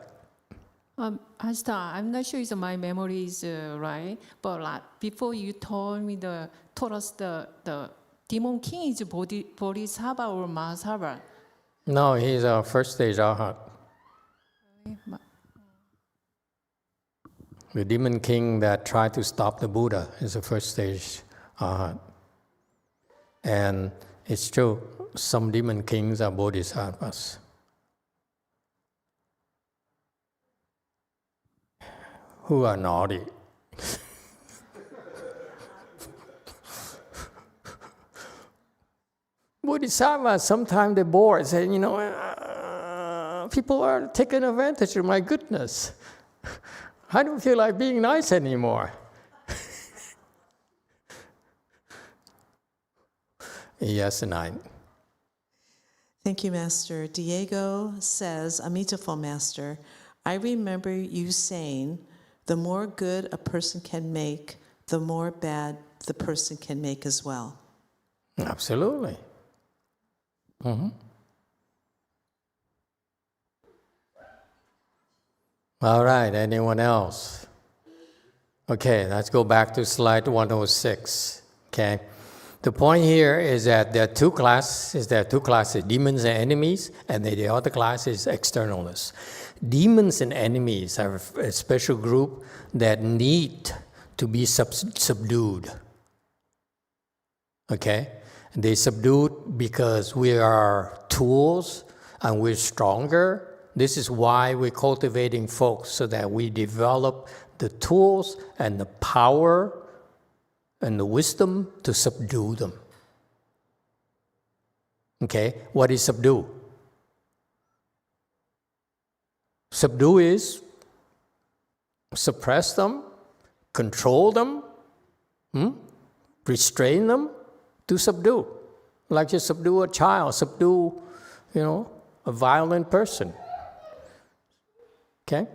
S17: Master, I'm not sure if my memory is right, but before you told us the demon king is Bodhisattva or Mahasattva.
S1: No, he's a first stage Arhat. The demon king that tried to stop the Buddha is a first stage Arhat. And it's true, some demon kings are bodhisattvas. Who are naughty. Bodhisattvas, sometimes they're bored, say, people are taking advantage of my goodness. I don't feel like being nice anymore. Yes, and I.
S2: Thank you, Master. Diego says, Emitofuo, Master, I remember you saying, the more good a person can make, the more bad the person can make as well.
S1: Absolutely. Mm-hmm. All right, anyone else? Okay, let's go back to slide 106. Okay. The point here is that there are two classes. Demons and enemies, and the other class is externalists. Demons and enemies are a special group that need to be subdued. Okay? They subdued because we are tools and we're stronger. This is why we're cultivating folks, so that we develop the tools and the power and the wisdom to subdue them. Okay? What is subdue? Subdue is suppress them, control them, restrain them, to subdue. Like you subdue a child, subdue, a violent person. Okay?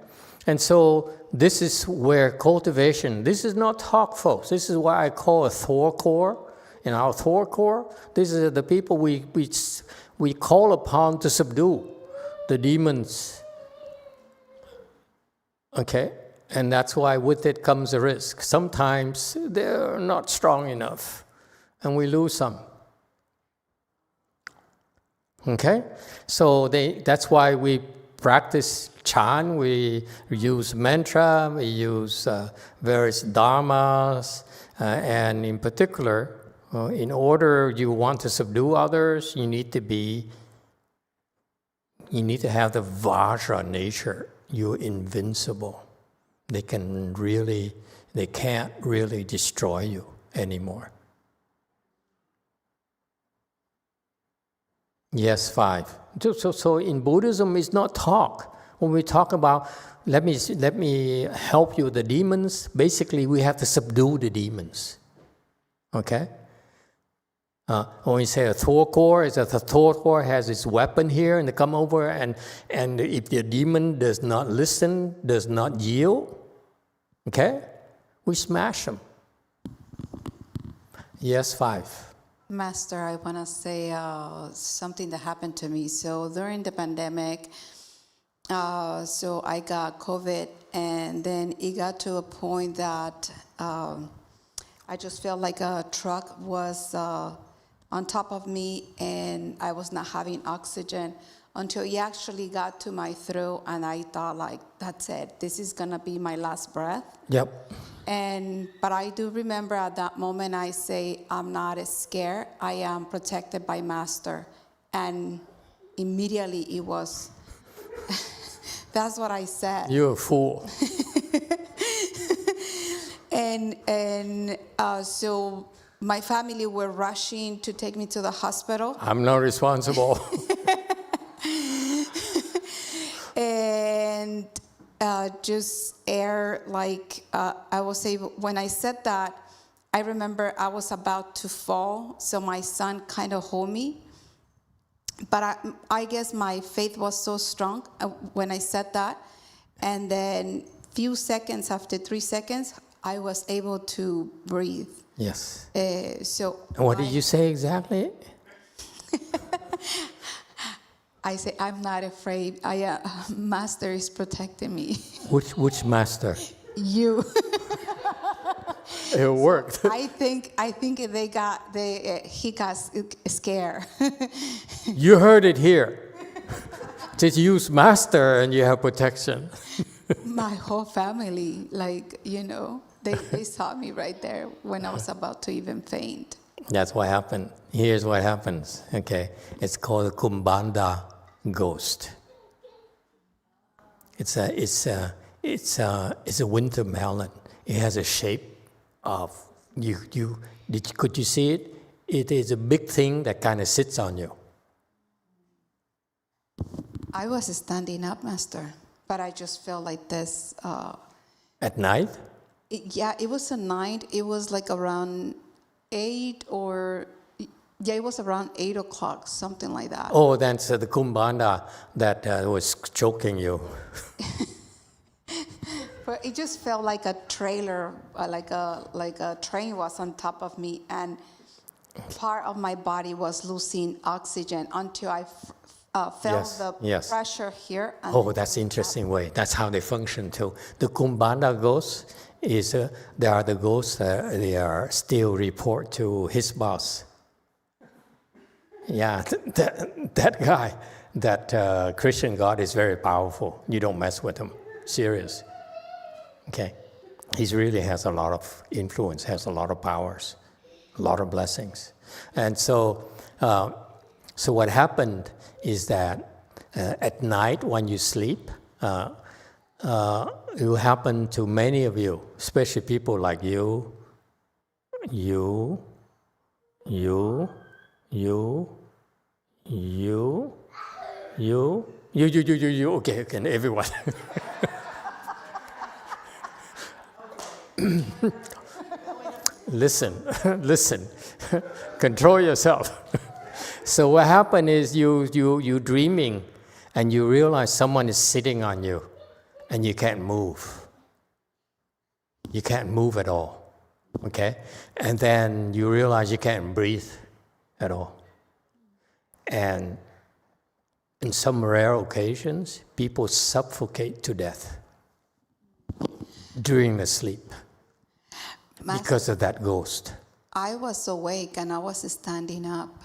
S1: And so this is where cultivation, this is not talk, folks. This is what I call a Thor core. In our Thor core, this is the people we call upon to subdue the demons. Okay? And that's why with it comes a risk. Sometimes they're not strong enough, and we lose some. Okay? So that's why we practice Chan, we use mantra, we use various dharmas, and in particular, in order you want to subdue others, you need to have the Vajra nature. You're invincible. They can't really destroy you anymore. Yes, 5. So in Buddhism, it's not talk. When we talk about, let me help you with the demons, basically we have to subdue the demons. Okay? When we say a Thor core, is that the Thor core has its weapon here, and they come over, and if the demon does not listen, does not yield, okay, we smash them. Yes, 5.
S7: Master, I want to say something that happened to me. So during the pandemic, so I got COVID, and then it got to a point that I just felt like a truck was on top of me, and I was not having oxygen until it actually got to my throat, and I thought, like, that's it. This is going to be my last breath.
S1: Yep.
S7: But I do remember at that moment I say, I'm not scared. I am protected by Master. And immediately it was, that's what I said.
S1: You're a fool.
S7: So my family were rushing to take me to the hospital.
S1: I'm not responsible.
S7: And just air, like I will say, when I said that, I remember I was about to fall, so my son kind of hold me. But I guess my faith was so strong when I said that. And then few seconds, after 3 seconds, I was able to breathe.
S1: Yes.
S7: So.
S1: And what did you say exactly?
S7: I say, I'm not afraid. Master is protecting me.
S1: Which master?
S7: You.
S1: It worked.
S7: I think he got scared.
S1: You heard it here. Just use master and you have protection.
S7: My whole family, they saw me right there when I was about to even faint.
S1: That's what happened. Here's what happens. Okay, it's called a Kumbanda ghost. It's a winter melon. It has a shape of could you see it? It is a big thing that kind of sits on you.
S7: I was standing up, Master, but I just felt like this.
S1: At night?
S7: It was a night. It was like around 8 or... Yeah, it was around 8 o'clock, something like that.
S1: Oh, that's the Kumbanda that was choking you.
S7: But it just felt like a trailer, like a train was on top of me, and part of my body was losing oxygen until I felt the pressure here.
S1: Oh, that's interesting way. That's how they function too. The Kumbanda ghosts they are the ghosts they are still report to his boss. Yeah, that guy, that Christian God is very powerful. You don't mess with him. Serious. Okay? He really has a lot of influence, has a lot of powers, a lot of blessings. And so what happened is that at night when you sleep, it will happen to many of you, especially people like you. Okay, everyone. Listen, control yourself. So what happened is you dreaming and you realize someone is sitting on you and you can't move. You can't move at all, okay? And then you realize you can't breathe at all. And in some rare occasions, people suffocate to death during the sleep because of that ghost.
S7: I was awake and I was standing up.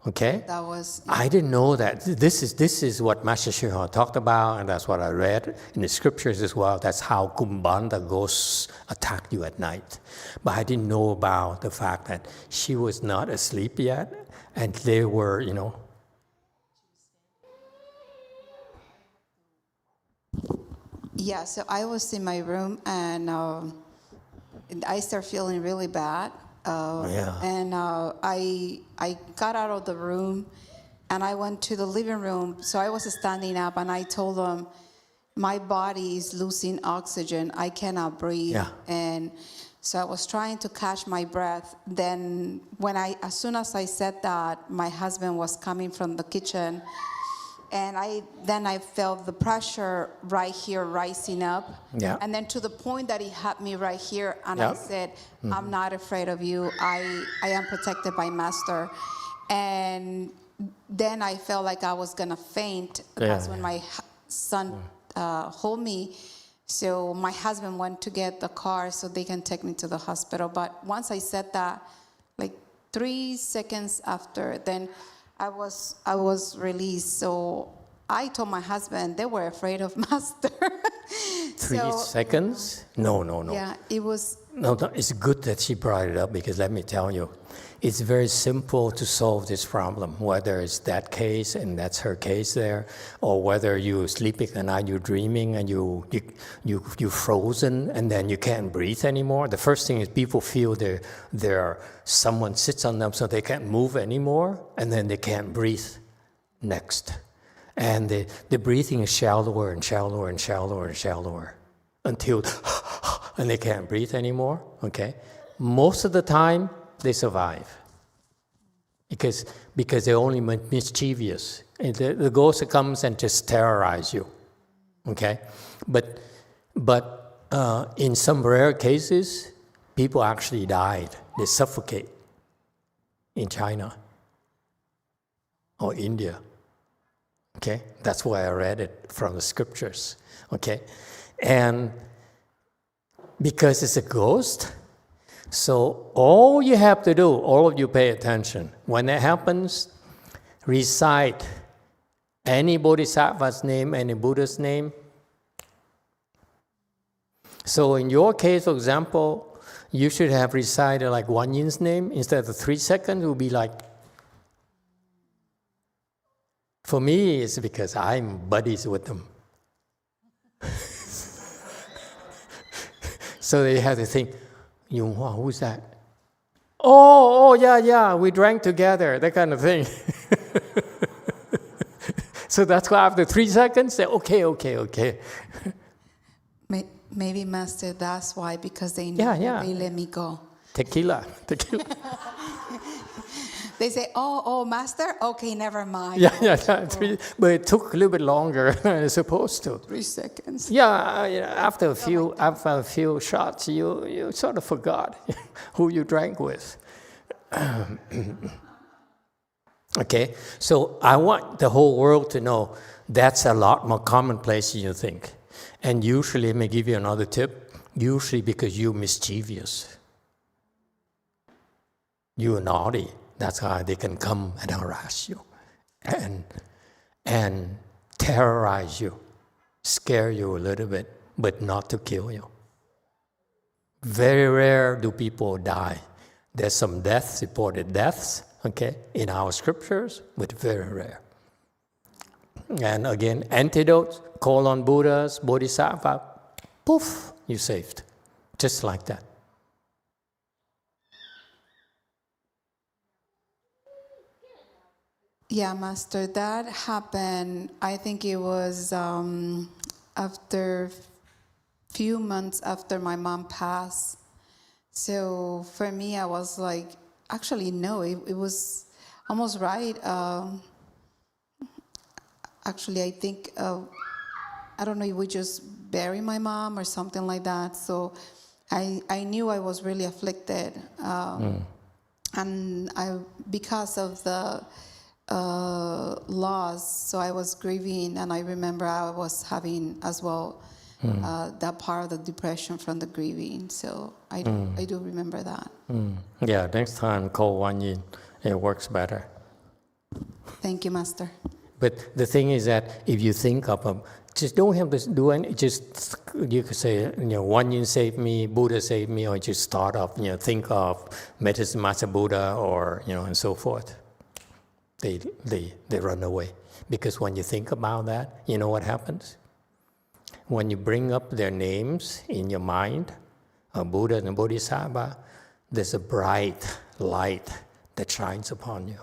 S1: Okay?
S7: That was...
S1: I didn't know that. This is what Master YongHua talked about, and that's what I read in the scriptures as well. That's how Kumbanda ghosts attack you at night. But I didn't know about the fact that she was not asleep yet, and they were,
S7: Yeah, so I was in my room and I started feeling really bad. And I got out of the room and I went to the living room. So I was standing up and I told them, my body is losing oxygen. I cannot breathe.
S1: Yeah.
S7: And so I was trying to catch my breath. Then as soon as I said that, my husband was coming from the kitchen. And I felt the pressure right here rising up.
S1: Yeah.
S7: And then to the point that he had me right here. And I said, I'm not afraid of you. I am protected by Master. And then I felt like I was going to faint. That's when my son hold me. So my husband went to get the car so they can take me to the hospital. But once I said that, like 3 seconds after, then I was released. So I told my husband they were afraid of Master.
S1: 3 seconds? No.
S7: Yeah, it was...
S1: No, it's good that she brought it up because let me tell you, it's very simple to solve this problem, whether it's that case and that's her case there, or whether you're sleeping at night, you're dreaming and you're frozen and then you can't breathe anymore. The first thing is people feel someone sits on them so they can't move anymore and then they can't breathe next. And the breathing is shallower and shallower and shallower and shallower until and they can't breathe anymore, okay? Most of the time, they survive because they're only mischievous. The ghost comes and just terrorize you, okay? But in some rare cases, people actually died. They suffocate in China or India, okay? That's why I read it from the scriptures, okay? And because it's a ghost, so all you have to do, all of you pay attention. When that happens, recite any Bodhisattva's name, any Buddha's name. So in your case, for example, You should have recited like Wan Yin's name instead of 3 seconds. It would be like. For me, it's because I'm buddies with them. So they have to think, YongHua, who's that? Oh, yeah, we drank together, that kind of thing. So that's why after 3 seconds, say, okay.
S7: Maybe, Master, that's why, because they know they let me go.
S1: Tequila.
S7: They say, oh, Master, okay, never mind.
S1: Yeah. But it took a little bit longer than it's supposed to.
S7: 3 seconds.
S1: Yeah, after a few shots, you sort of forgot who you drank with. Okay, so I want the whole world to know that's a lot more commonplace than you think. And usually, let me give you another tip, usually because you're mischievous. You're naughty. That's why they can come and harass you and terrorize you, scare you a little bit, but not to kill you. Very rare do people die. There's some deaths, reported deaths, okay, in our scriptures, but very rare. And again, antidotes, call on Buddhas, Bodhisattva, poof, you're saved. Just like that.
S7: Yeah, Master, that happened, I think it was after few months after my mom passed. So for me, I was like, actually, no, it was almost right. Actually, I think, I don't know, if we just bury my mom or something like that. So I knew I was really afflicted. And because of the loss, so I was grieving, and I remember I was having as well that part of the depression from the grieving. So I do remember that.
S1: Yeah, next time call Wan Yin, it works better.
S7: Thank you, Master.
S1: But the thing is that if you think of them, just don't have to do any. Just you could say, Wan Yin saved me, Buddha saved me, or just start off, think of Medicine Master Buddha, or and so forth. They run away, because when you think about that, you know what happens? When you bring up their names in your mind, Buddha and Bodhisattva, there's a bright light that shines upon you,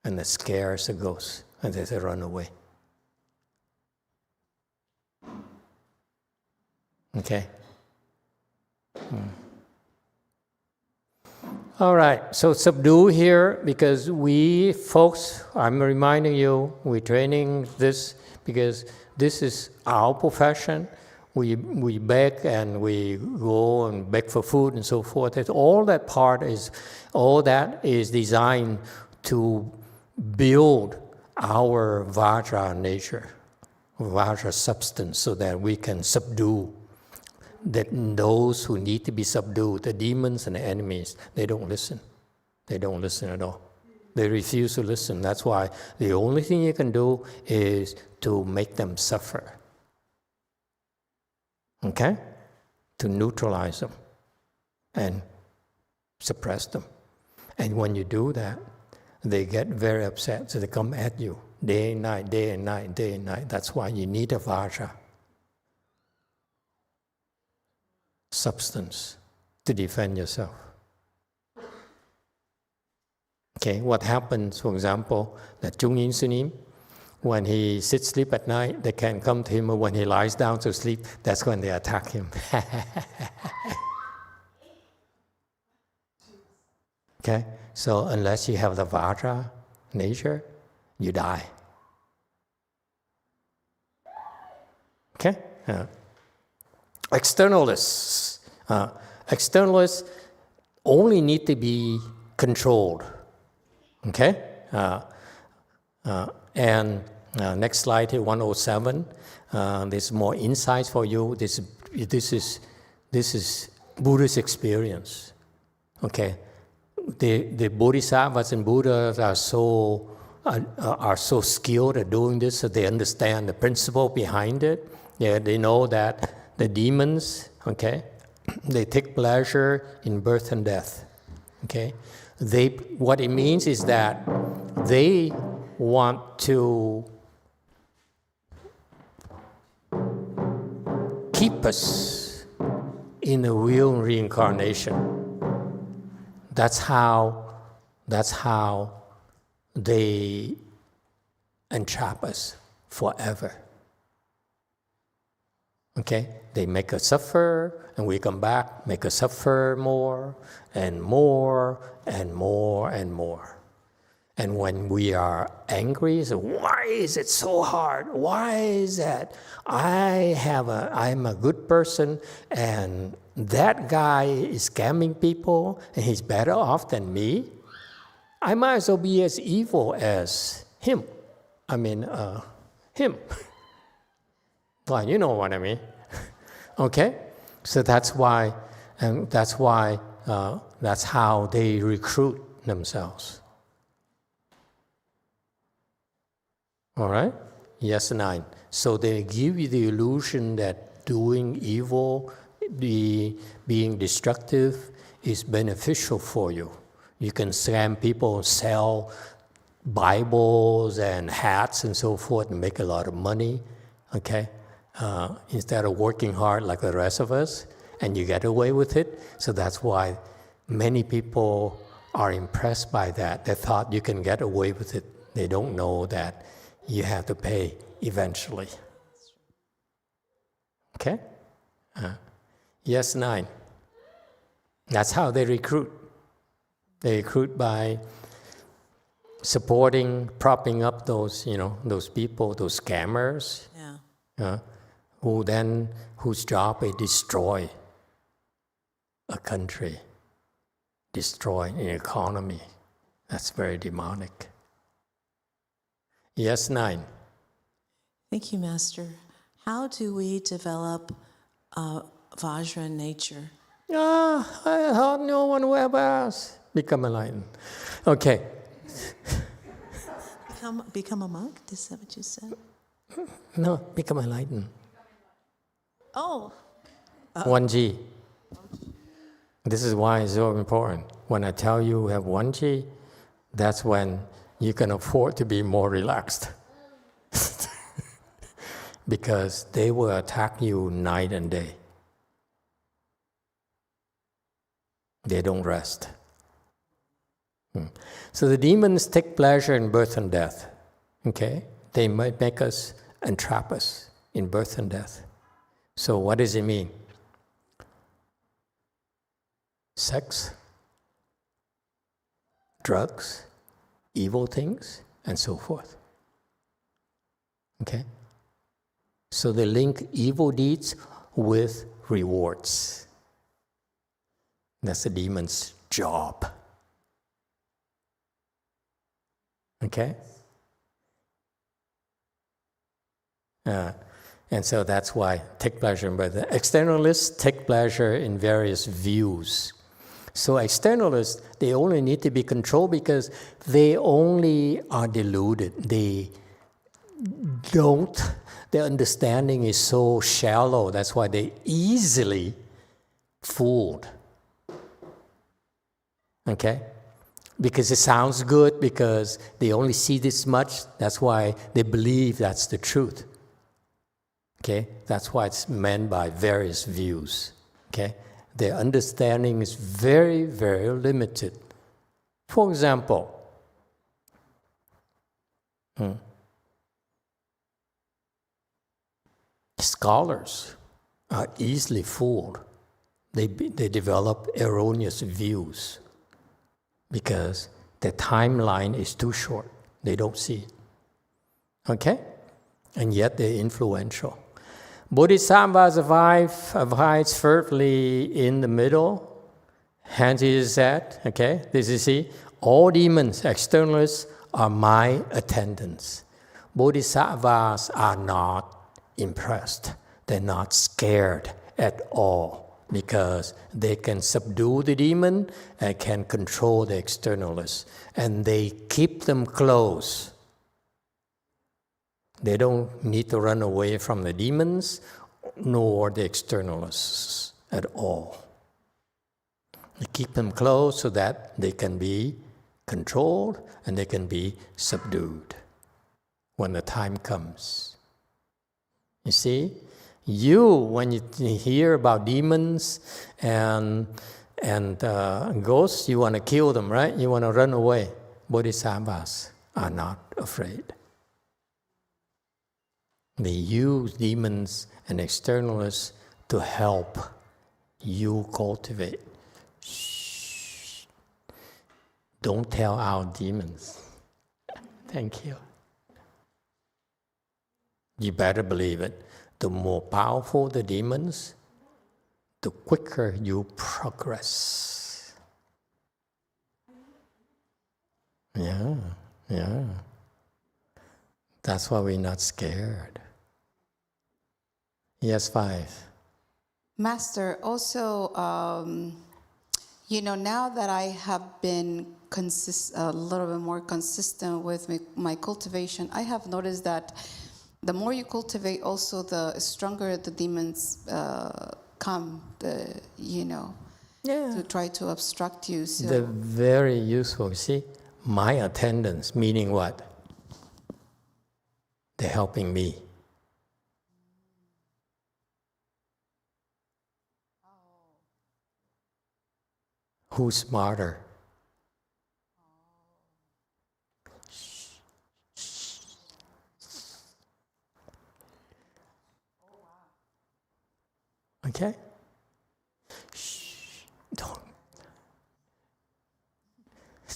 S1: and that scares the ghosts, and they run away. Okay. All right, so subdue here, because we folks, I'm reminding you, we're training this because this is our profession. We beg and we go and beg for food and so forth. All that is designed to build our Vajra nature, Vajra substance, so that we can subdue those who need to be subdued, the demons and the enemies. They don't listen. They don't listen at all. They refuse to listen. That's why the only thing you can do is to make them suffer. Okay? To neutralize them and suppress them. And when you do that, they get very upset, so they come at you day and night, day and night, day and night. That's why you need a Vajra substance to defend yourself. Okay, what happens, for example, that Chung Yin Sunim, when he sits sleep at night, they can't come to him, or when he lies down to sleep, that's when they attack him. Okay, so unless you have the Vajra nature, you die. Okay? Externalists. Externalists only need to be controlled. Okay? And next slide here, 107. There's more insights for you. This is Buddha's experience. Okay? The Bodhisattvas and Buddhas are so skilled at doing this, so they understand the principle behind it. Yeah, they know that the demons, okay, They take pleasure in birth and death. Okay? What it means is that they want to keep us in a real reincarnation. That's how they entrap us forever. Okay? They make us suffer, and we come back, make us suffer more and more and more and more. And when we are angry, so why is it so hard? Why is that? I'm a good person, and that guy is scamming people, and he's better off than me. I might as well be as evil as him. Him. Well, you know what I mean. Okay? So that's how they recruit themselves. All right? Yes, 9. So they give you the illusion that doing evil, being destructive, is beneficial for you. You can scam people, sell Bibles and hats and so forth and make a lot of money, okay? Instead of working hard like the rest of us, and you get away with it. So that's why many people are impressed by that. They thought you can get away with it. They don't know that you have to pay eventually. Okay? Yes, 9. That's how they recruit. They recruit by supporting, propping up those people, those scammers, whose job is destroy a country, destroy an economy. That's very demonic. Yes, 9.
S2: Thank you, Master. How do we develop Vajra nature?
S1: I thought no one will ever ask. Become enlightened. Okay.
S2: Become a monk? Is that what you said?
S1: No, become enlightened.
S2: Oh.
S1: 1G. This is why it's so important. When I tell you have 1G, that's when you can afford to be more relaxed. Because they will attack you night and day. They don't rest. So the demons take pleasure in birth and death. Okay? They might make us and trap us in birth and death. So what does it mean? Sex, drugs, evil things, and so forth. Okay? So they link evil deeds with rewards. That's the demon's job. Okay? And so that's why take pleasure in birth. Externalists take pleasure in various views. So externalists, they only need to be controlled because they only are deluded. Their understanding is so shallow. That's why they easily fooled. Okay? Because it sounds good, because they only see this much. That's why they believe that's the truth. Okay? That's why it's meant by various views. Okay? Their understanding is very, very limited. For example, scholars are easily fooled. They develop erroneous views because the timeline is too short. They don't see it. Okay? And yet they're influential. Bodhisattvas abides firmly in the middle. Hence is said, okay, this is see, all demons, externalists, are my attendants. Bodhisattvas are not impressed. They're not scared at all because they can subdue the demon and can control the externalists. And they keep them close. They don't need to run away from the demons nor the externalists at all. You keep them close so that they can be controlled and they can be subdued when the time comes. You see, when you hear about demons and ghosts, you want to kill them, right? You want to run away. Bodhisattvas are not afraid. They use demons and externalists to help you cultivate. Shh. Don't tell our demons. Thank you. You better believe it. The more powerful the demons, the quicker you progress. Yeah. That's why we're not scared. Yes, 5.
S7: Master, also, now that I have been a little bit more consistent with my cultivation, I have noticed that the more you cultivate, also the stronger the demons come, to try to obstruct you. So.
S1: They're very useful. See, my attendants, meaning what? They're helping me. Who's smarter? Okay? Shh.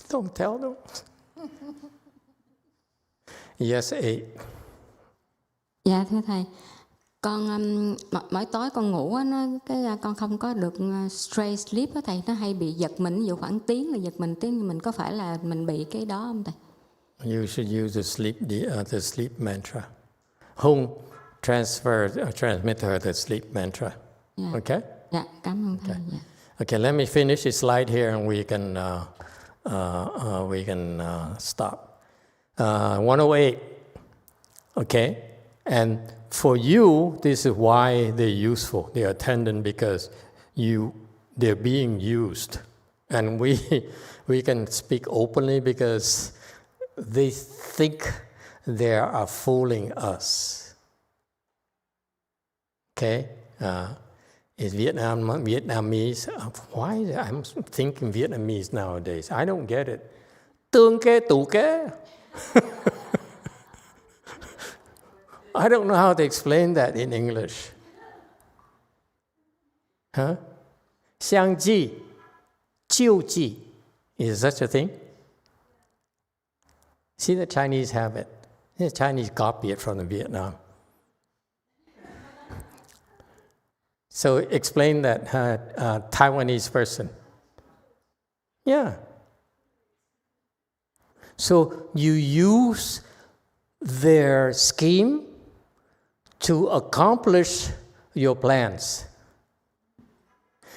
S1: Don't tell them. Yes, 8.
S10: Dạ thưa thầy, con mỗi tối con ngủ á, con không có được straight sleep á thầy, nó hay bị giật mình, ví dụ khoảng tiếng là giật mình tiếng, mình có phải là mình bị cái đó không thầy?
S1: You should use the sleep mantra. Hung transmit her the sleep mantra.
S10: Yeah.
S1: Okay?
S10: Dạ, cảm ơn thầy.
S1: Okay.
S10: Dạ.
S1: Okay, let me finish this slide here and we can stop. 108. Okay? And for you, this is why they're useful. They're attendant because they're being used. And we can speak openly because they think they are fooling us. Okay? Is Vietnamese? Why I'm thinking Vietnamese nowadays? I don't get it. Tương kế tụ kế. I don't know how to explain that in English. Huh? 相继, 救济, is such a thing? See, the Chinese have it. The Chinese copy it from the Vietnam. So explain that, Taiwanese person. Yeah. So you use their scheme to accomplish your plans.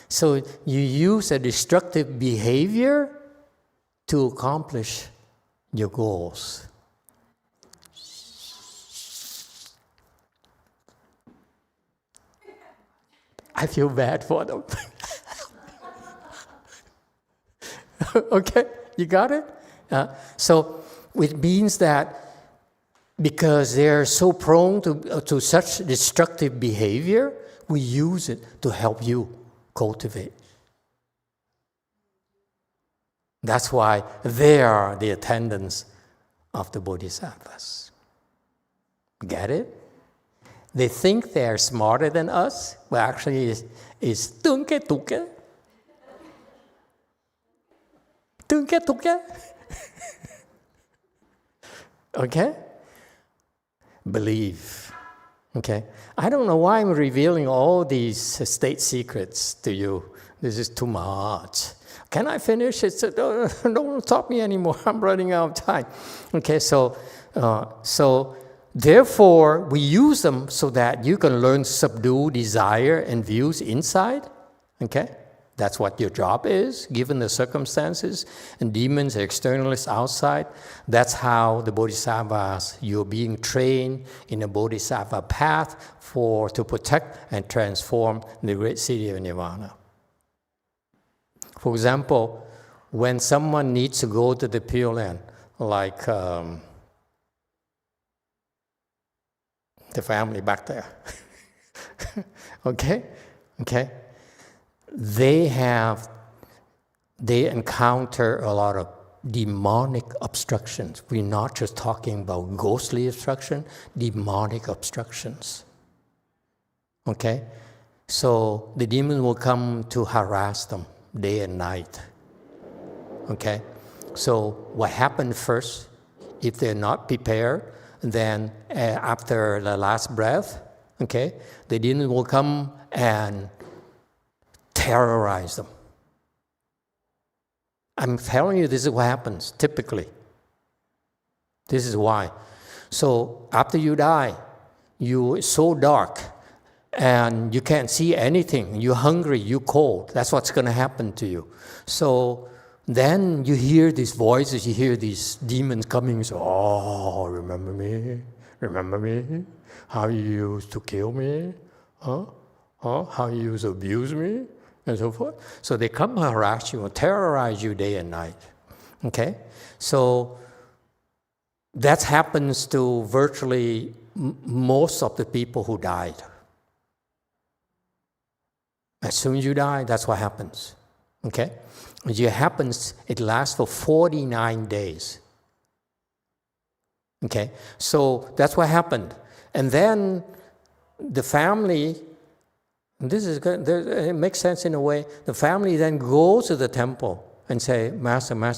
S1: So you use a destructive behavior to accomplish your goals. I feel bad for them. Okay, you got it? So it means that because they're so prone to such destructive behavior, we use it to help you cultivate. That's why they are the attendants of the Bodhisattvas. Get it? They think they're smarter than us, but actually it's tương kế tụ kế. Tương kế tụ kế. Okay? Believe. Okay? I don't know why I'm revealing all these state secrets to you. This is too much. Can I finish? Don't stop me anymore. I'm running out of time. Okay, so therefore, we use them so that you can learn to subdue desire and views inside. Okay? That's what your job is, given the circumstances. And demons are externalists outside. That's how the Bodhisattvas, you're being trained in a Bodhisattva path to protect and transform the great city of Nirvana. For example, when someone needs to go to the Pure Land, like the family back there, okay? They encounter a lot of demonic obstructions. We're not just talking about ghostly obstruction, demonic obstructions. Okay? So the demon will come to harass them day and night. Okay? So what happened first, if they're not prepared, then after the last breath, okay, the demon will come and terrorize them. I'm telling you, this is what happens, typically. This is why. So after you die, it's so dark, and you can't see anything. You're hungry, you're cold. That's what's going to happen to you. So then you hear these voices, you hear these demons coming. So, oh, remember me? Remember me? How you used to kill me? How you used to abuse me? And so forth. So they come harass you and terrorize you day and night. Okay? So that happens to virtually most of the people who died. As soon as you die, that's what happens. Okay? It lasts for 49 days. Okay? So that's what happened. And then the family, this is good, it makes sense in a way. The family then goes to the temple and say, Master, my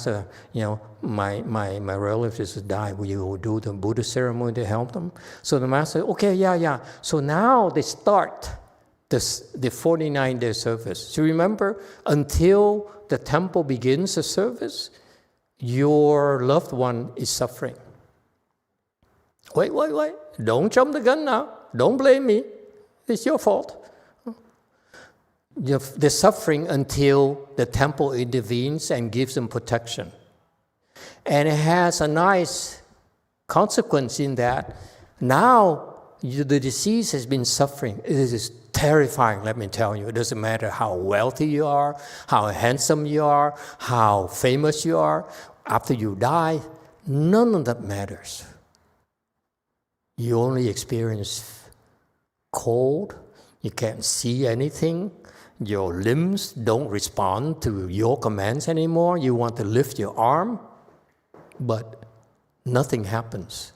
S1: relatives died. Will you do the Buddha ceremony to help them? So the Master, okay, yeah. So now they start the 49-day service. So remember, until the temple begins the service, your loved one is suffering. Wait. Don't jump the gun now. Don't blame me. It's your fault. They're suffering until the temple intervenes and gives them protection. And it has a nice consequence in that now the deceased has been suffering. It is terrifying, let me tell you. It doesn't matter how wealthy you are, how handsome you are, how famous you are. After you die, none of that matters. You only experience cold. You can't see anything. Your limbs don't respond to your commands anymore. You want to lift your arm, but nothing happens.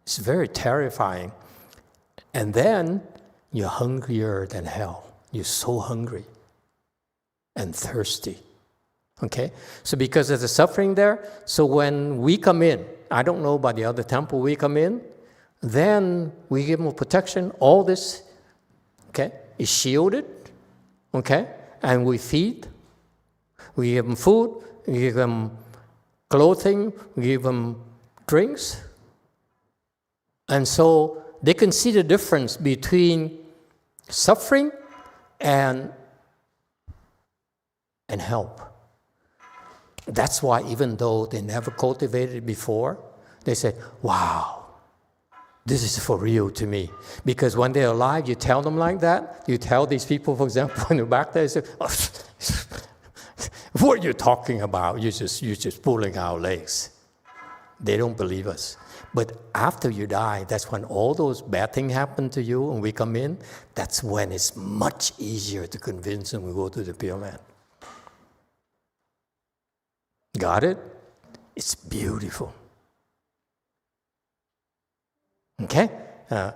S1: It's very terrifying. And then you're hungrier than hell. You're so hungry and thirsty. Okay? So because there's a suffering there, so when we come in, I don't know about the other temple, we come in, then we give them protection. All this, okay, is shielded. Okay? And we feed. We give them food. We give them clothing. We give them drinks. And so they can see the difference between suffering and help. That's why even though they never cultivated it before, they say, wow, this is for real to me. Because when they're alive, you tell them like that. You tell these people, for example, in the back there, they say, oh, what are you talking about? You're just pulling our legs. They don't believe us. But after you die, that's when all those bad things happen to you and we come in. That's when it's much easier to convince them to go to the Pure Land. Got it? It's beautiful. Okay? By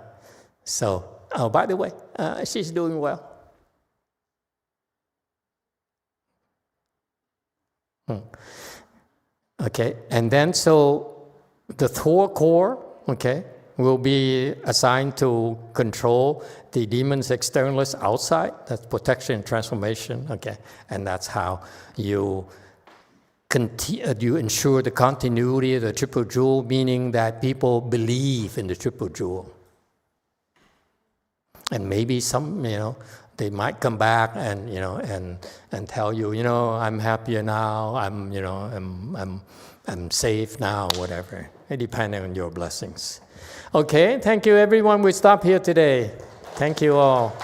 S1: the way, she's doing well. Okay, and then so the Thor core, okay, will be assigned to control the demons externalists outside. That's protection and transformation, okay? And that's how you ensure the continuity of the Triple Jewel, meaning that people believe in the Triple Jewel. And maybe some, they might come back and and tell you, I'm happier now. I'm safe now. Whatever. It depends on your blessings. Okay. Thank you, everyone. We stop here today. Thank you all.